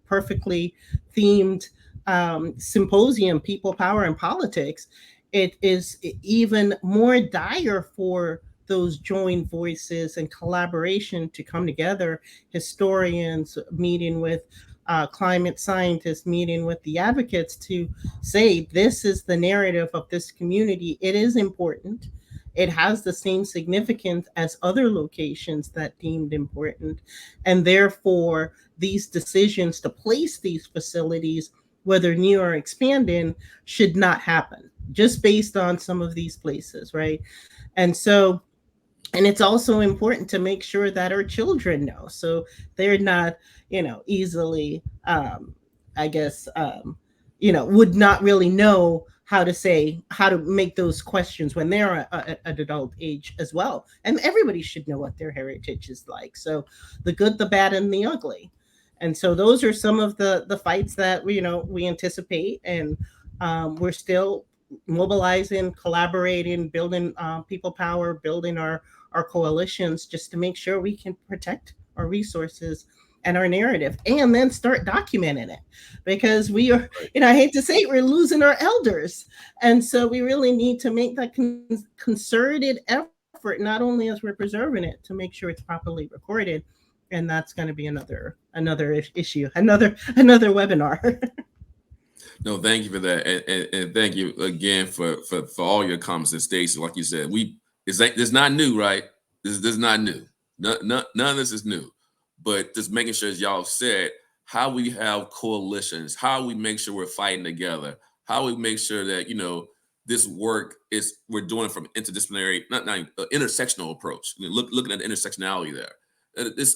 perfectly themed symposium, People, Power, and Politics, it is even more dire for those joint voices and collaboration to come together. Historians meeting with climate scientists, meeting with the advocates to say, this is the narrative of this community. It is important. It has the same significance as other locations that deemed important. And therefore, these decisions to place these facilities, whether new or expanding, should not happen just based on some of these places, right? And so, and it's also important to make sure that our children know, so they're not easily I guess would not really know how to make those questions when they're at adult age as well. And everybody should know what their heritage is like, so the good, the bad, and the ugly. And so those are some of the fights that we anticipate. And we're still mobilizing, collaborating, building people power, building our coalitions, just to make sure we can protect our resources and our narrative, and then start documenting it, because we are, I hate to say it, we're losing our elders. And so we really need to make that concerted effort, not only as we're preserving it, to make sure it's properly recorded. And that's going to be another issue, another webinar. No, thank you for that, and thank you again for all your comments. And Stacey, like you said, it's not new, right? This is not new. None of this is new, but just making sure, as y'all said, how we have coalitions, how we make sure we're fighting together, how we make sure that this work we're doing from interdisciplinary, not intersectional approach. Looking at the intersectionality there.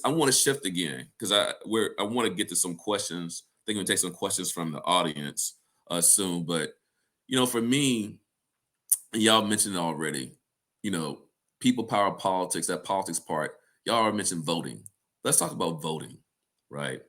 I want to shift again, because I want to get to some questions. I think we'll take some questions from the audience soon. But for me, y'all mentioned it already. People, power, politics. That politics part. Y'all already mentioned voting. Let's talk about voting, right?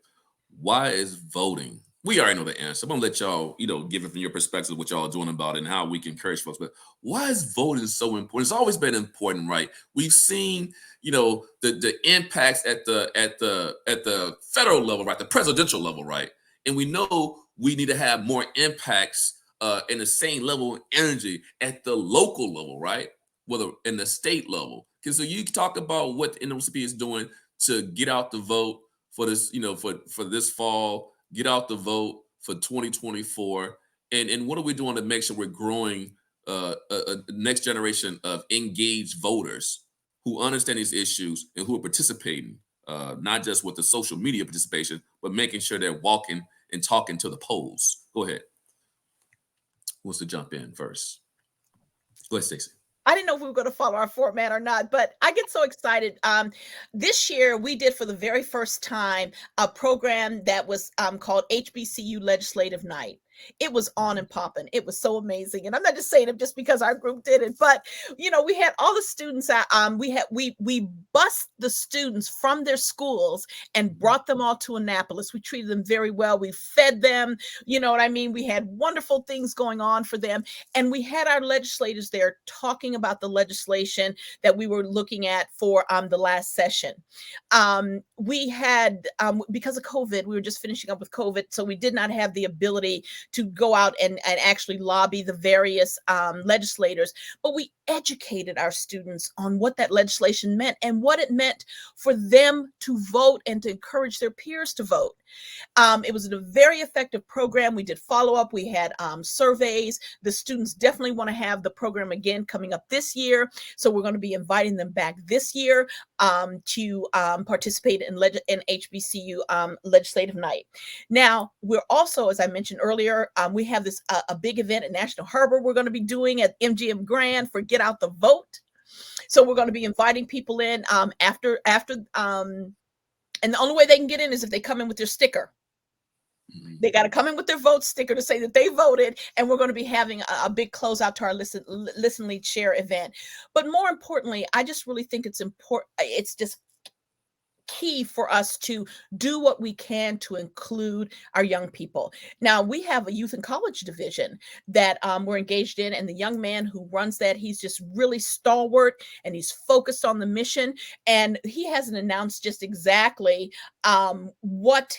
Why is voting? We already know the answer. I'm gonna let y'all, give it from your perspective what y'all are doing about it and how we can encourage folks. But why is voting so important? It's always been important, right? We've seen, the impacts at the federal level, right? The presidential level, right? And we know we need to have more impacts in the same level of energy at the local level, right? Whether in the state level. Because so you talk about what the NAACP is doing to get out the vote, for this, for this fall, get out the vote for 2024, and what are we doing to make sure we're growing a next generation of engaged voters who understand these issues and who are participating, not just with the social media participation, but making sure they're walking and talking to the polls. Go ahead. Who wants to jump in first? Go ahead, Stacey. I didn't know if we were going to follow our format or not, but I get so excited. This year, we did for the very first time a program that was called HBCU Legislative Night. It was on and popping. It was so amazing. And I'm not just saying it just because our group did it, but we had all the students out. We bused the students from their schools and brought them all to Annapolis. We treated them very well. We fed them, you know what I mean? We had wonderful things going on for them. And we had our legislators there talking about the legislation that we were looking at for the last session. We had, because of COVID, we were just finishing up with COVID, so we did not have the ability to go out and actually lobby the various legislators, but we educated our students on what that legislation meant and what it meant for them to vote and to encourage their peers to vote. It was a very effective program. We did follow-up. We had surveys. The students definitely want to have the program again coming up this year. So we're going to be inviting them back this year to participate in HBCU Legislative Night. Now, we're also, as I mentioned earlier, we have this a big event at National Harbor we're going to be doing at MGM Grand for Get Out the Vote. So we're going to be inviting people in after and the only way they can get in is if they come in with their sticker. They got to come in with their vote sticker to say that they voted, and we're going to be having a big closeout to our Listen, Lead, Share event. But more importantly, I just really think it's important. It's just key for us to do what we can to include our young people. Now, we have a youth and college division that we're engaged in, and the young man who runs that, he's just really stalwart and he's focused on the mission, and he hasn't announced just exactly what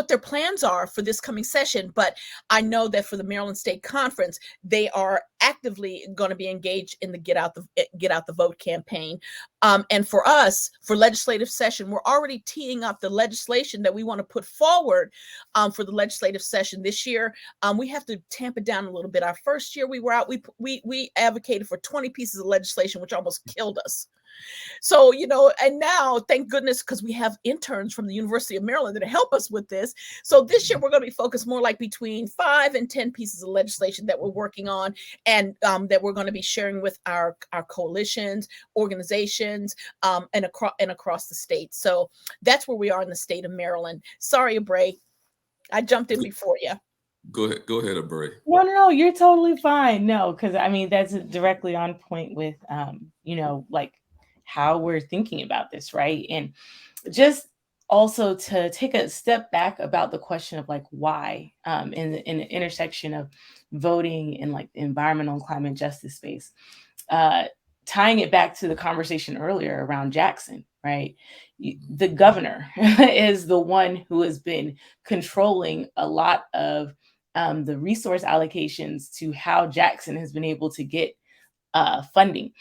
their plans are for this coming session, but I know that for the Maryland State Conference, they are actively going to be engaged in the Get Out the Vote campaign. And for us, for legislative session, we're already teeing up the legislation that we want to put forward for the legislative session this year. We have to tamp it down a little bit. Our first year we were out, we advocated for 20 pieces of legislation, which almost killed us. So, and now, thank goodness, because we have interns from the University of Maryland that help us with this. So this year, we're going to be focused more like between 5 and 10 pieces of legislation that we're working on, and that we're going to be sharing with our coalitions, organizations, and across the state. So that's where we are in the state of Maryland. Sorry, Abray, I jumped in before you. Go ahead, Abray. No, you're totally fine. No, because I mean, that's directly on point with, like how we're thinking about this, right? And just also to take a step back about the question of like why in the intersection of voting and like the environmental and climate justice space, tying it back to the conversation earlier around Jackson, right? The governor is the one who has been controlling a lot of the resource allocations to how Jackson has been able to get funding.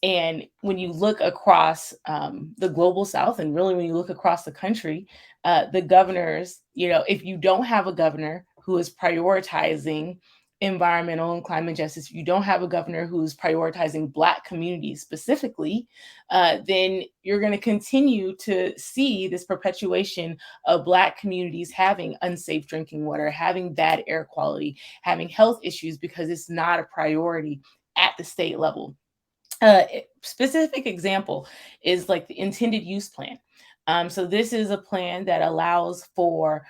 And when you look across the global South, and really when you look across the country, the governors, if you don't have a governor who is prioritizing environmental and climate justice, if you don't have a governor who's prioritizing Black communities specifically, then you're going to continue to see this perpetuation of Black communities having unsafe drinking water, having bad air quality, having health issues because it's not a priority at the state level. Specific example is like the intended use plan. So this is a plan that allows for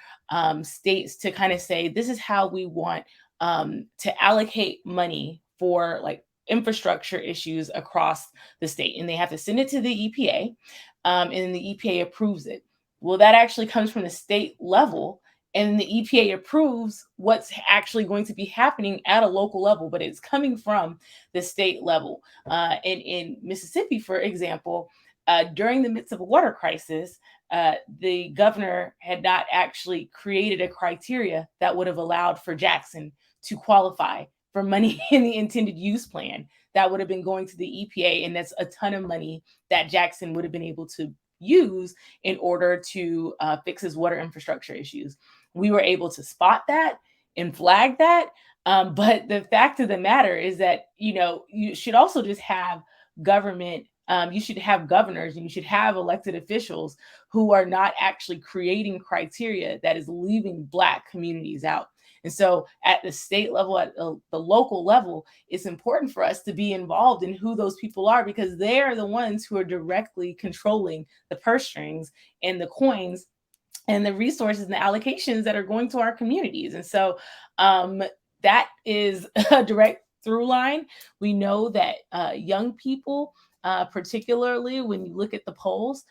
states to kind of say, this is how we want to allocate money for like infrastructure issues across the state. And they have to send it to the EPA, and the EPA approves it. Well, that actually comes from the state level, and the EPA approves what's actually going to be happening at a local level, but it's coming from the state level. And in Mississippi, for example, during the midst of a water crisis, the governor had not actually created a criteria that would have allowed for Jackson to qualify for money in the intended use plan that would have been going to the EPA. And that's a ton of money that Jackson would have been able to use in order to fix his water infrastructure issues. We were able to spot that and flag that. But the fact of the matter is that, you should also just have government. You should have governors and you should have elected officials who are not actually creating criteria that is leaving Black communities out. And so at the state level, at the local level, it's important for us to be involved in who those people are, because they are the ones who are directly controlling the purse strings and the coins and the resources and the allocations that are going to our communities. And so that is a direct through line. We know that young people, particularly when you look at the polls,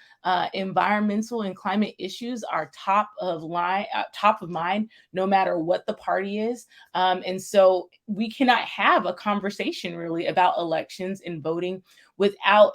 environmental and climate issues are top of mind, no matter what the party is. And so we cannot have a conversation really about elections and voting without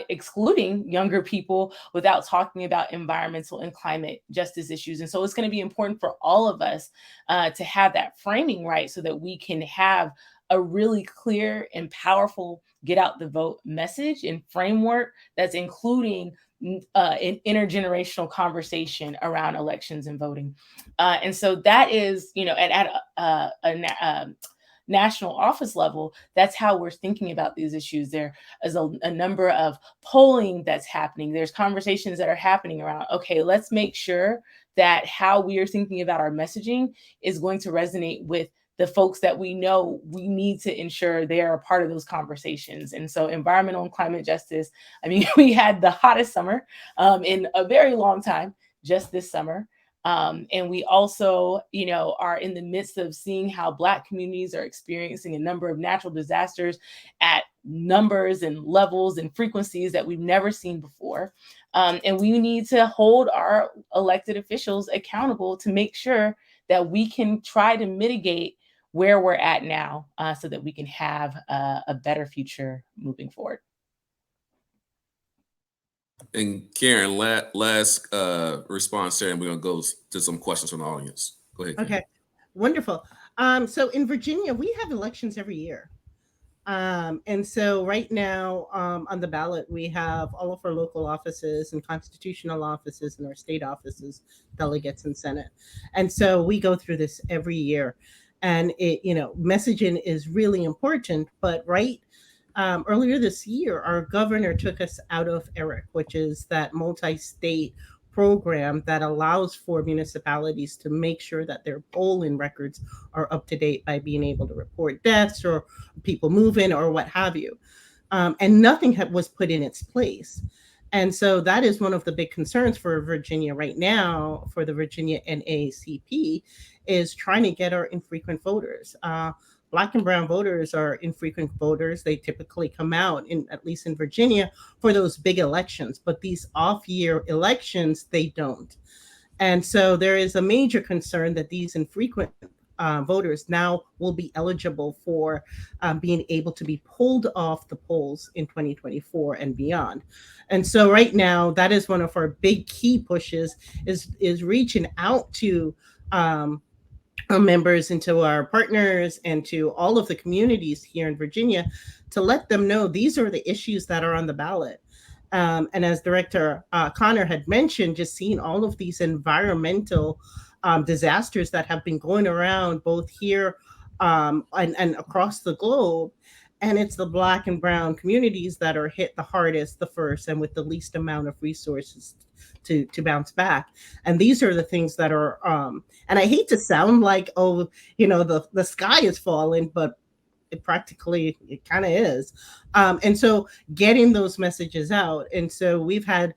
excluding younger people, without talking about environmental and climate justice issues. And so it's going to be important for all of us to have that framing right, so that we can have a really clear and powerful get out the vote message and framework that's including an intergenerational conversation around elections and voting. And so that is, at a national office level, that's how we're thinking about these issues. There is a number of polling that's happening. There's conversations that are happening around, okay, let's make sure that how we are thinking about our messaging is going to resonate with the folks that we know we need to ensure they are a part of those conversations. And so environmental and climate justice, I mean, we had the hottest summer in a very long time just this summer. And we also, are in the midst of seeing how Black communities are experiencing a number of natural disasters at numbers and levels and frequencies that we've never seen before. And we need to hold our elected officials accountable to make sure that we can try to mitigate where we're at now, so that we can have a better future moving forward. And Karen, last response there, and we're going to go to some questions from the audience. Go ahead, Karen. Okay, wonderful. So in Virginia, we have elections every year. And so right now on the ballot, we have all of our local offices and constitutional offices and our state offices, delegates and Senate. And so we go through this every year. And messaging is really important. But earlier this year, our governor took us out of ERIC, which is that multi-state program that allows for municipalities to make sure that their polling records are up to date by being able to report deaths or people moving or what have you. And nothing was put in its place. And so that is one of the big concerns for Virginia right now, for the Virginia NAACP, is trying to get our infrequent voters. Black and brown voters are infrequent voters. They typically come out, at least in Virginia, for those big elections. But these off-year elections, they don't. And so there is a major concern that these infrequent voters now will be eligible for being able to be pulled off the polls in 2024 and beyond. And so right now, that is one of our big key pushes, is reaching out to our members and to our partners and to all of the communities here in Virginia to let them know these are the issues that are on the ballot. And as Director Connor had mentioned, just seeing all of these environmental disasters that have been going around both here and across the globe. And it's the Black and brown communities that are hit the hardest, the first, and with the least amount of resources to bounce back. And these are the things that are, and I hate to sound like, the sky is falling, but it kind of is. And so getting those messages out. And so we've had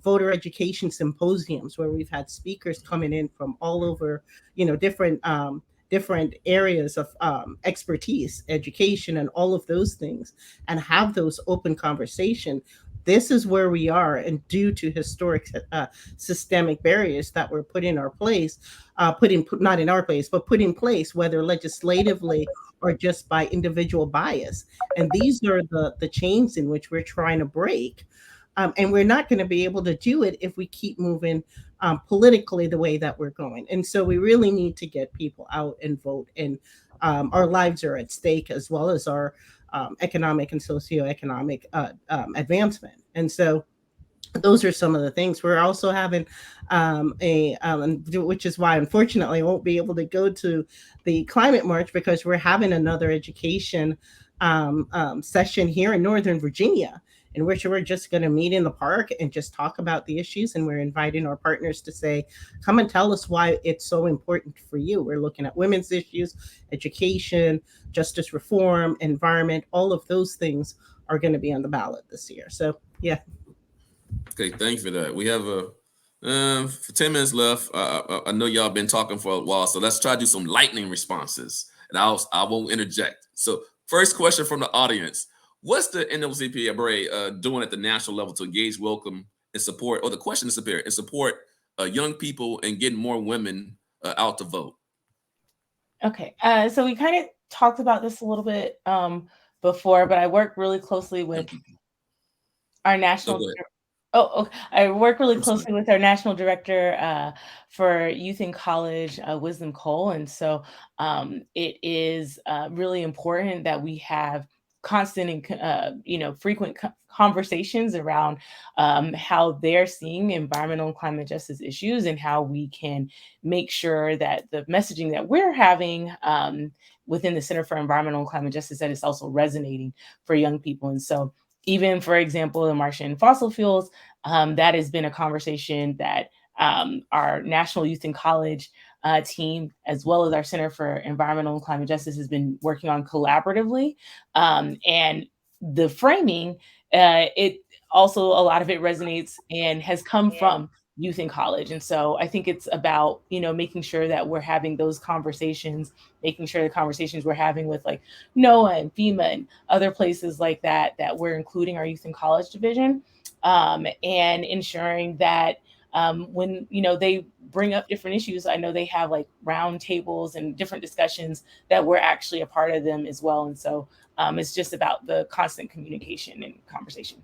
voter education symposiums where we've had speakers coming in from all over, different areas of expertise, education, and all of those things, and have those open conversation. This is where we are, and due to historic systemic barriers that were put in our place, put in place, whether legislatively or just by individual bias. And these are the chains in which we're trying to break. And we're not going to be able to do it if we keep moving politically the way that we're going. And so we really need to get people out and vote. And our lives are at stake, as well as our economic and socioeconomic advancement. And so those are some of the things. We're also having which is why unfortunately I won't be able to go to the climate march, because we're having another education session here in Northern Virginia, in which we're just going to meet in the park and just talk about the issues. And we're inviting our partners to say, come and tell us why it's so important for you. We're looking at women's issues, education, justice reform, environment. All of those things are going to be on the ballot this year. So yeah. Okay, thanks for that. We have for 10 minutes left. I know y'all been talking for a while, so let's try to do some lightning responses, and I won't interject. So, first question from the audience: what's the NAACP doing at the national level to engage, welcome, and support? Or the question is superior and support young people and getting more women out to vote. Okay, so we kind of talked about this a little bit before, but I work really closely with our national. I work really closely with our national director for youth in college, Wisdom Cole, and so it is really important that we have constant and frequent conversations around how they're seeing environmental and climate justice issues, and how we can make sure that the messaging that we're having within the Center for Environmental and Climate Justice, that is also resonating for young people. And so even, for example, the Martian fossil fuels, that has been a conversation that our National Youth in College team, as well as our Center for Environmental and Climate Justice, has been working on collaboratively. And the framing, it also, a lot of it resonates and has come from youth in college. And so I think it's about, making sure that we're having those conversations, making sure the conversations we're having with like NOAA and FEMA and other places like that, that we're including our youth in college division, and ensuring that when, they bring up different issues, I know they have like round tables and different discussions that we're actually a part of them as well. And so it's just about the constant communication and conversation.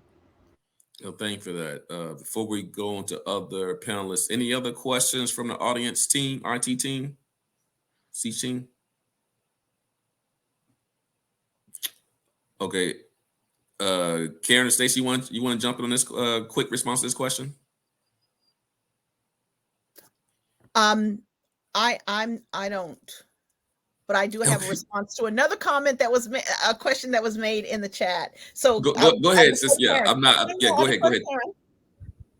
Oh, thank you for that. Before we go on to other panelists, any other questions from the audience team, RT team, C team? Okay. Karen and Stacey, you want to jump in on this quick response to this question? I don't, but I do have a response to another comment that was a question that was made in the chat. So go ahead, sis. Yeah, I'm not. Yeah, go ahead.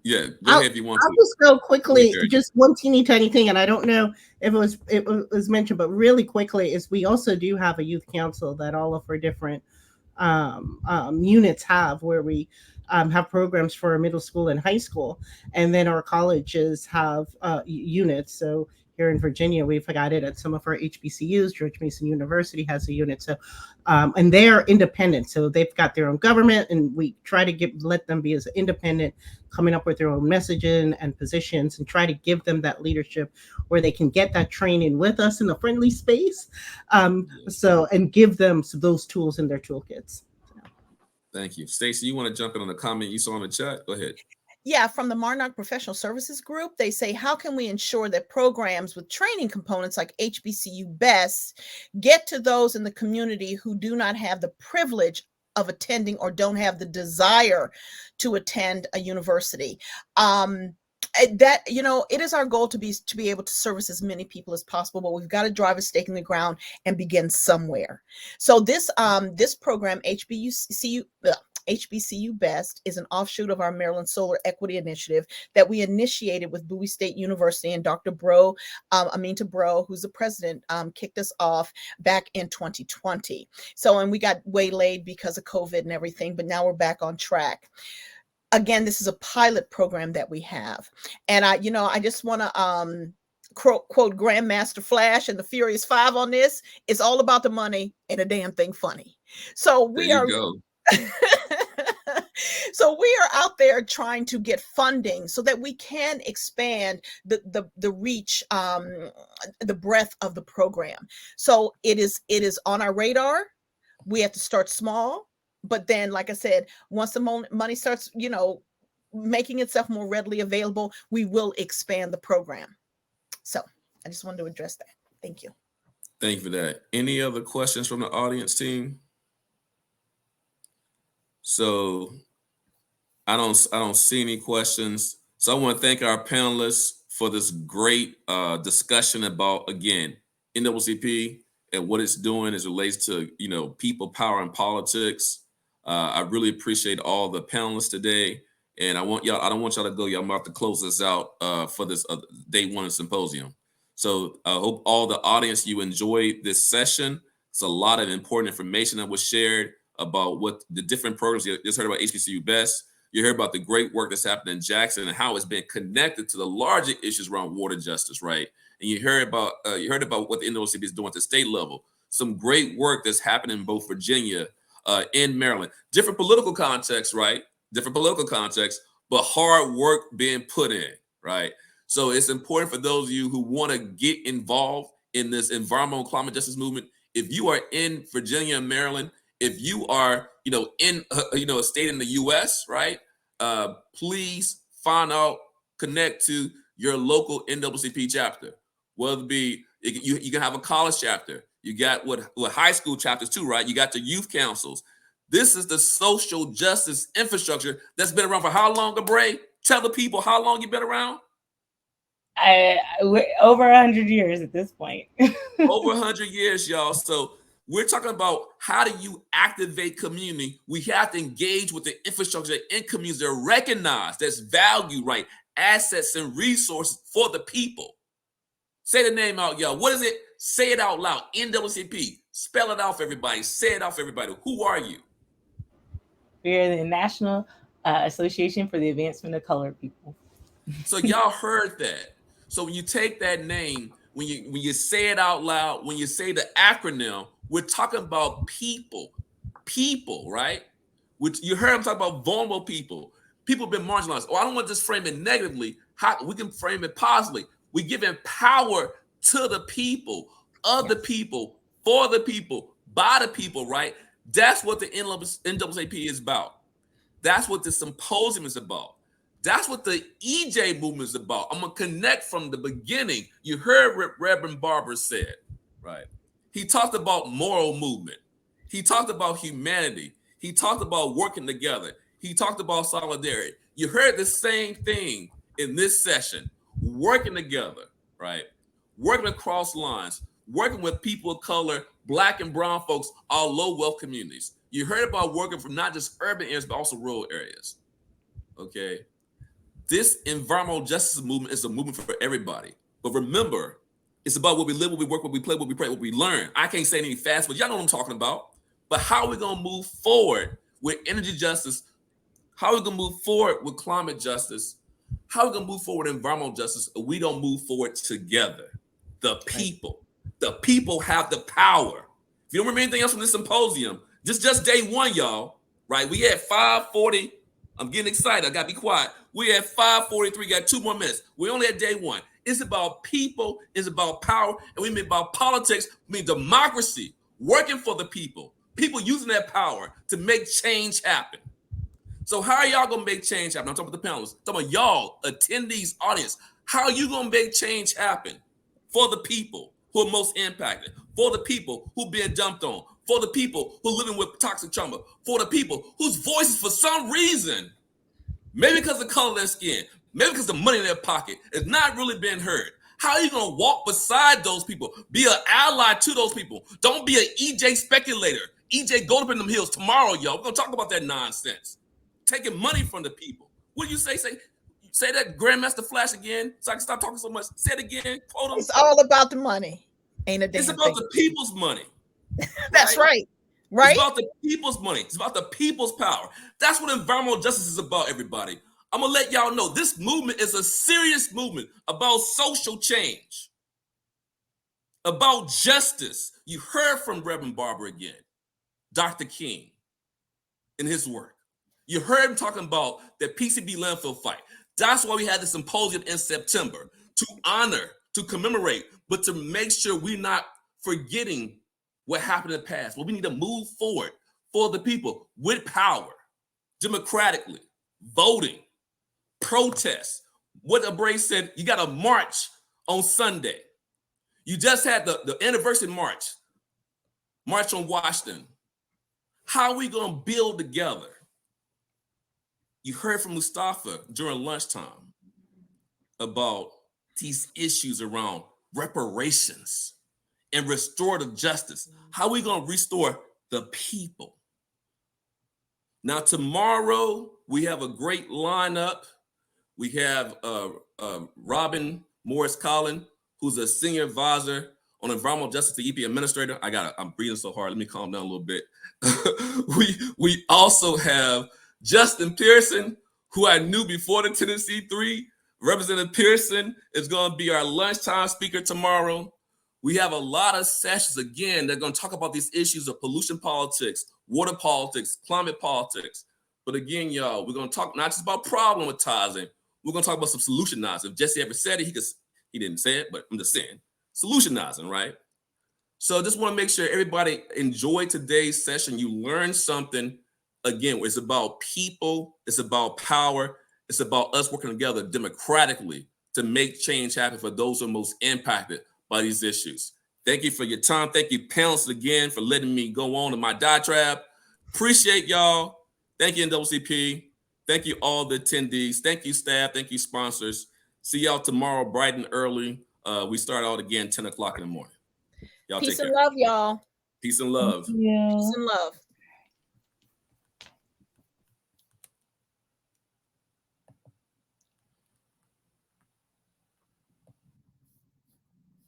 Yeah, go ahead if you want to. I'll just go quickly, just one teeny tiny thing, and I don't know if it was mentioned, but really quickly is we also do have a youth council that all of our different units have, where we have programs for our middle school and high school, and then our colleges have units. So here in Virginia, we've got it at some of our HBCUs. George Mason University has a unit. So, and they are independent. So they've got their own government, and we try to let them be as independent, coming up with their own messaging and positions, and try to give them that leadership where they can get that training with us in a friendly space. And give them those tools in their toolkits. Thank you. Stacey, you want to jump in on the comment you saw in the chat? Go ahead. Yeah, from the Marnock Professional Services Group, they say, how can we ensure that programs with training components like HBCU Best get to those in the community who do not have the privilege of attending or don't have the desire to attend a university? That, it is our goal to be able to service as many people as possible, but we've got to drive a stake in the ground and begin somewhere. So this program, HBCU Best, is an offshoot of our Maryland Solar Equity Initiative that we initiated with Bowie State University, and Dr. Aminta Bro, who's the president, kicked us off back in 2020. So, and we got waylaid because of COVID and everything, but now we're back on track. Again, this is a pilot program that we have. And I just want to quote Grandmaster Flash and the Furious Five on this. It's all about the money and a damn thing funny. So So we are out there trying to get funding so that we can expand the reach, the breadth of the program. So it is on our radar. We have to start small, but then, like I said, once the money starts, making itself more readily available, we will expand the program. So I just wanted to address that. Thank you. Thank you for that. Any other questions from the audience team? So I don't see any questions. So I want to thank our panelists for this great discussion about, again, NAACP and what it's doing as it relates to, people, power, and politics. I really appreciate all the panelists today, and I don't want y'all to go. Y'all, I'm about to close this out for this day one symposium. So I hope all the audience, you enjoyed this session. It's a lot of important information that was shared about what the different programs. You just heard about HBCU Best. You heard about the great work that's happening in Jackson and how it's been connected to the larger issues around water justice, right? And you heard about what the NAACP is doing at the state level. Some great work that's happening in both Virginia and Maryland. Different political contexts, right? Different political contexts, but hard work being put in, right? So it's important for those of you who want to get involved in this environmental climate justice movement. If you are in Virginia and Maryland, if you are, in a state in the U.S., right? Please find out, connect to your local NAACP chapter. Whether it be you can have a college chapter. You got what high school chapters too, right? You got the youth councils. This is the social justice infrastructure that's been around for how long, Bray? Tell the people how long you've been around. Over 100 years at this point. Over 100 years, y'all. So we're talking about how do you activate community? We have to engage with the infrastructure in communities that are recognized, that's value, right? Assets and resources for the people. Say the name out, y'all. What is it? Say it out loud. NAACP. Spell it out for everybody. Say it out for everybody. Who are you? We are the National Association for the Advancement of Colored People. So y'all heard that. So when you take that name, when you say it out loud, when you say the acronym, we're talking about people, right? Which you heard them talk about vulnerable people. People have been marginalized. Oh, I don't want to just frame it negatively. How we can frame it positively. We giving power to the people, of the people, for the people, by the people, right? That's what the NAACP is about. That's what the symposium is about. That's what the EJ movement is about. I'm going to connect from the beginning. You heard what Reverend Barber said, right? He talked about moral movement. He talked about humanity. He talked about working together. He talked about solidarity. You heard the same thing in this session, working together, right? Working across lines, working with people of color, Black and brown folks, all low wealth communities. You heard about working from not just urban areas, but also rural areas, okay? This environmental justice movement is a movement for everybody. But remember, it's about what we live, what we work, what we play, what we pray, what we learn. I can't say any fast, but y'all know what I'm talking about. But how are we going to move forward with energy justice? How are we going to move forward with climate justice? How are we going to move forward with environmental justice if we don't move forward together? The people. The people have the power. If you don't remember anything else from this symposium, just day one, y'all, right? We had 5:40. I'm getting excited. I got to be quiet. We at 5:43, got 2 more minutes. We only at day one. It's about people. It's about power. And we mean about politics. We mean democracy, working for the people. People using that power to make change happen. So how are y'all going to make change happen? I'm talking about the panelists. I'm talking about y'all, attendees, audience. How are you going to make change happen for the people who are most impacted, for the people who are being dumped on, for the people who are living with toxic trauma, for the people whose voices, for some reason, maybe because of the color of their skin, maybe because of the money in their pocket, is not really being heard. How are you going to walk beside those people? Be an ally to those people. Don't be an EJ speculator. EJ, go up in them hills tomorrow, y'all. We're going to talk about that nonsense. Taking money from the people. What do you say? Say that Grandmaster Flash again so I can stop talking so much. Say it again. Quote them. It's all about the money. Ain't a damn It's about thing. the people's money. That's right. Right? It's about the people's money. It's about the people's power. That's what environmental justice is about, everybody. I'm going to let y'all know this movement is a serious movement about social change, about justice. You heard from Reverend Barber again, Dr. King, in his work. You heard him talking about the PCB landfill fight. That's why we had the symposium in September, to honor, to commemorate, but to make sure we're not forgetting what happened in the past. Well, we need to move forward for the people with power, democratically, voting, protest. What Abray said, you got to march on Sunday. You just had the anniversary march on Washington. How are we going to build together? You heard from Mustafa during lunchtime about these issues around reparations and restorative justice. How are we going to restore the people? Now, tomorrow, we have a great lineup. We have Robin Morris Collin, who's a senior advisor on environmental justice to EP administrator. I'm breathing so hard. Let me calm down a little bit. we also have Justin Pearson, who I knew before the Tennessee 3. Representative Pearson is going to be our lunchtime speaker tomorrow. We have a lot of sessions, again, they're going to talk about these issues of pollution politics, water politics, climate politics. But again, y'all, we're going to talk not just about problematizing, we're going to talk about some solutionizing. If Jesse ever said it, he didn't say it, but I'm just saying, solutionizing, right? So I just want to make sure everybody enjoyed today's session. You learned something. Again, it's about people, it's about power, it's about us working together democratically to make change happen for those who are most impacted by these issues. Thank you for your time. Thank you, panelists, again, for letting me go on in my diatribe. Appreciate y'all. Thank you, NAACP. Thank you, all the attendees. Thank you, staff. Thank you, sponsors. See y'all tomorrow, bright and early. We start out again 10 o'clock in the morning. Y'all Peace take and care. love, y'all. Peace and love. Yeah. Peace and love.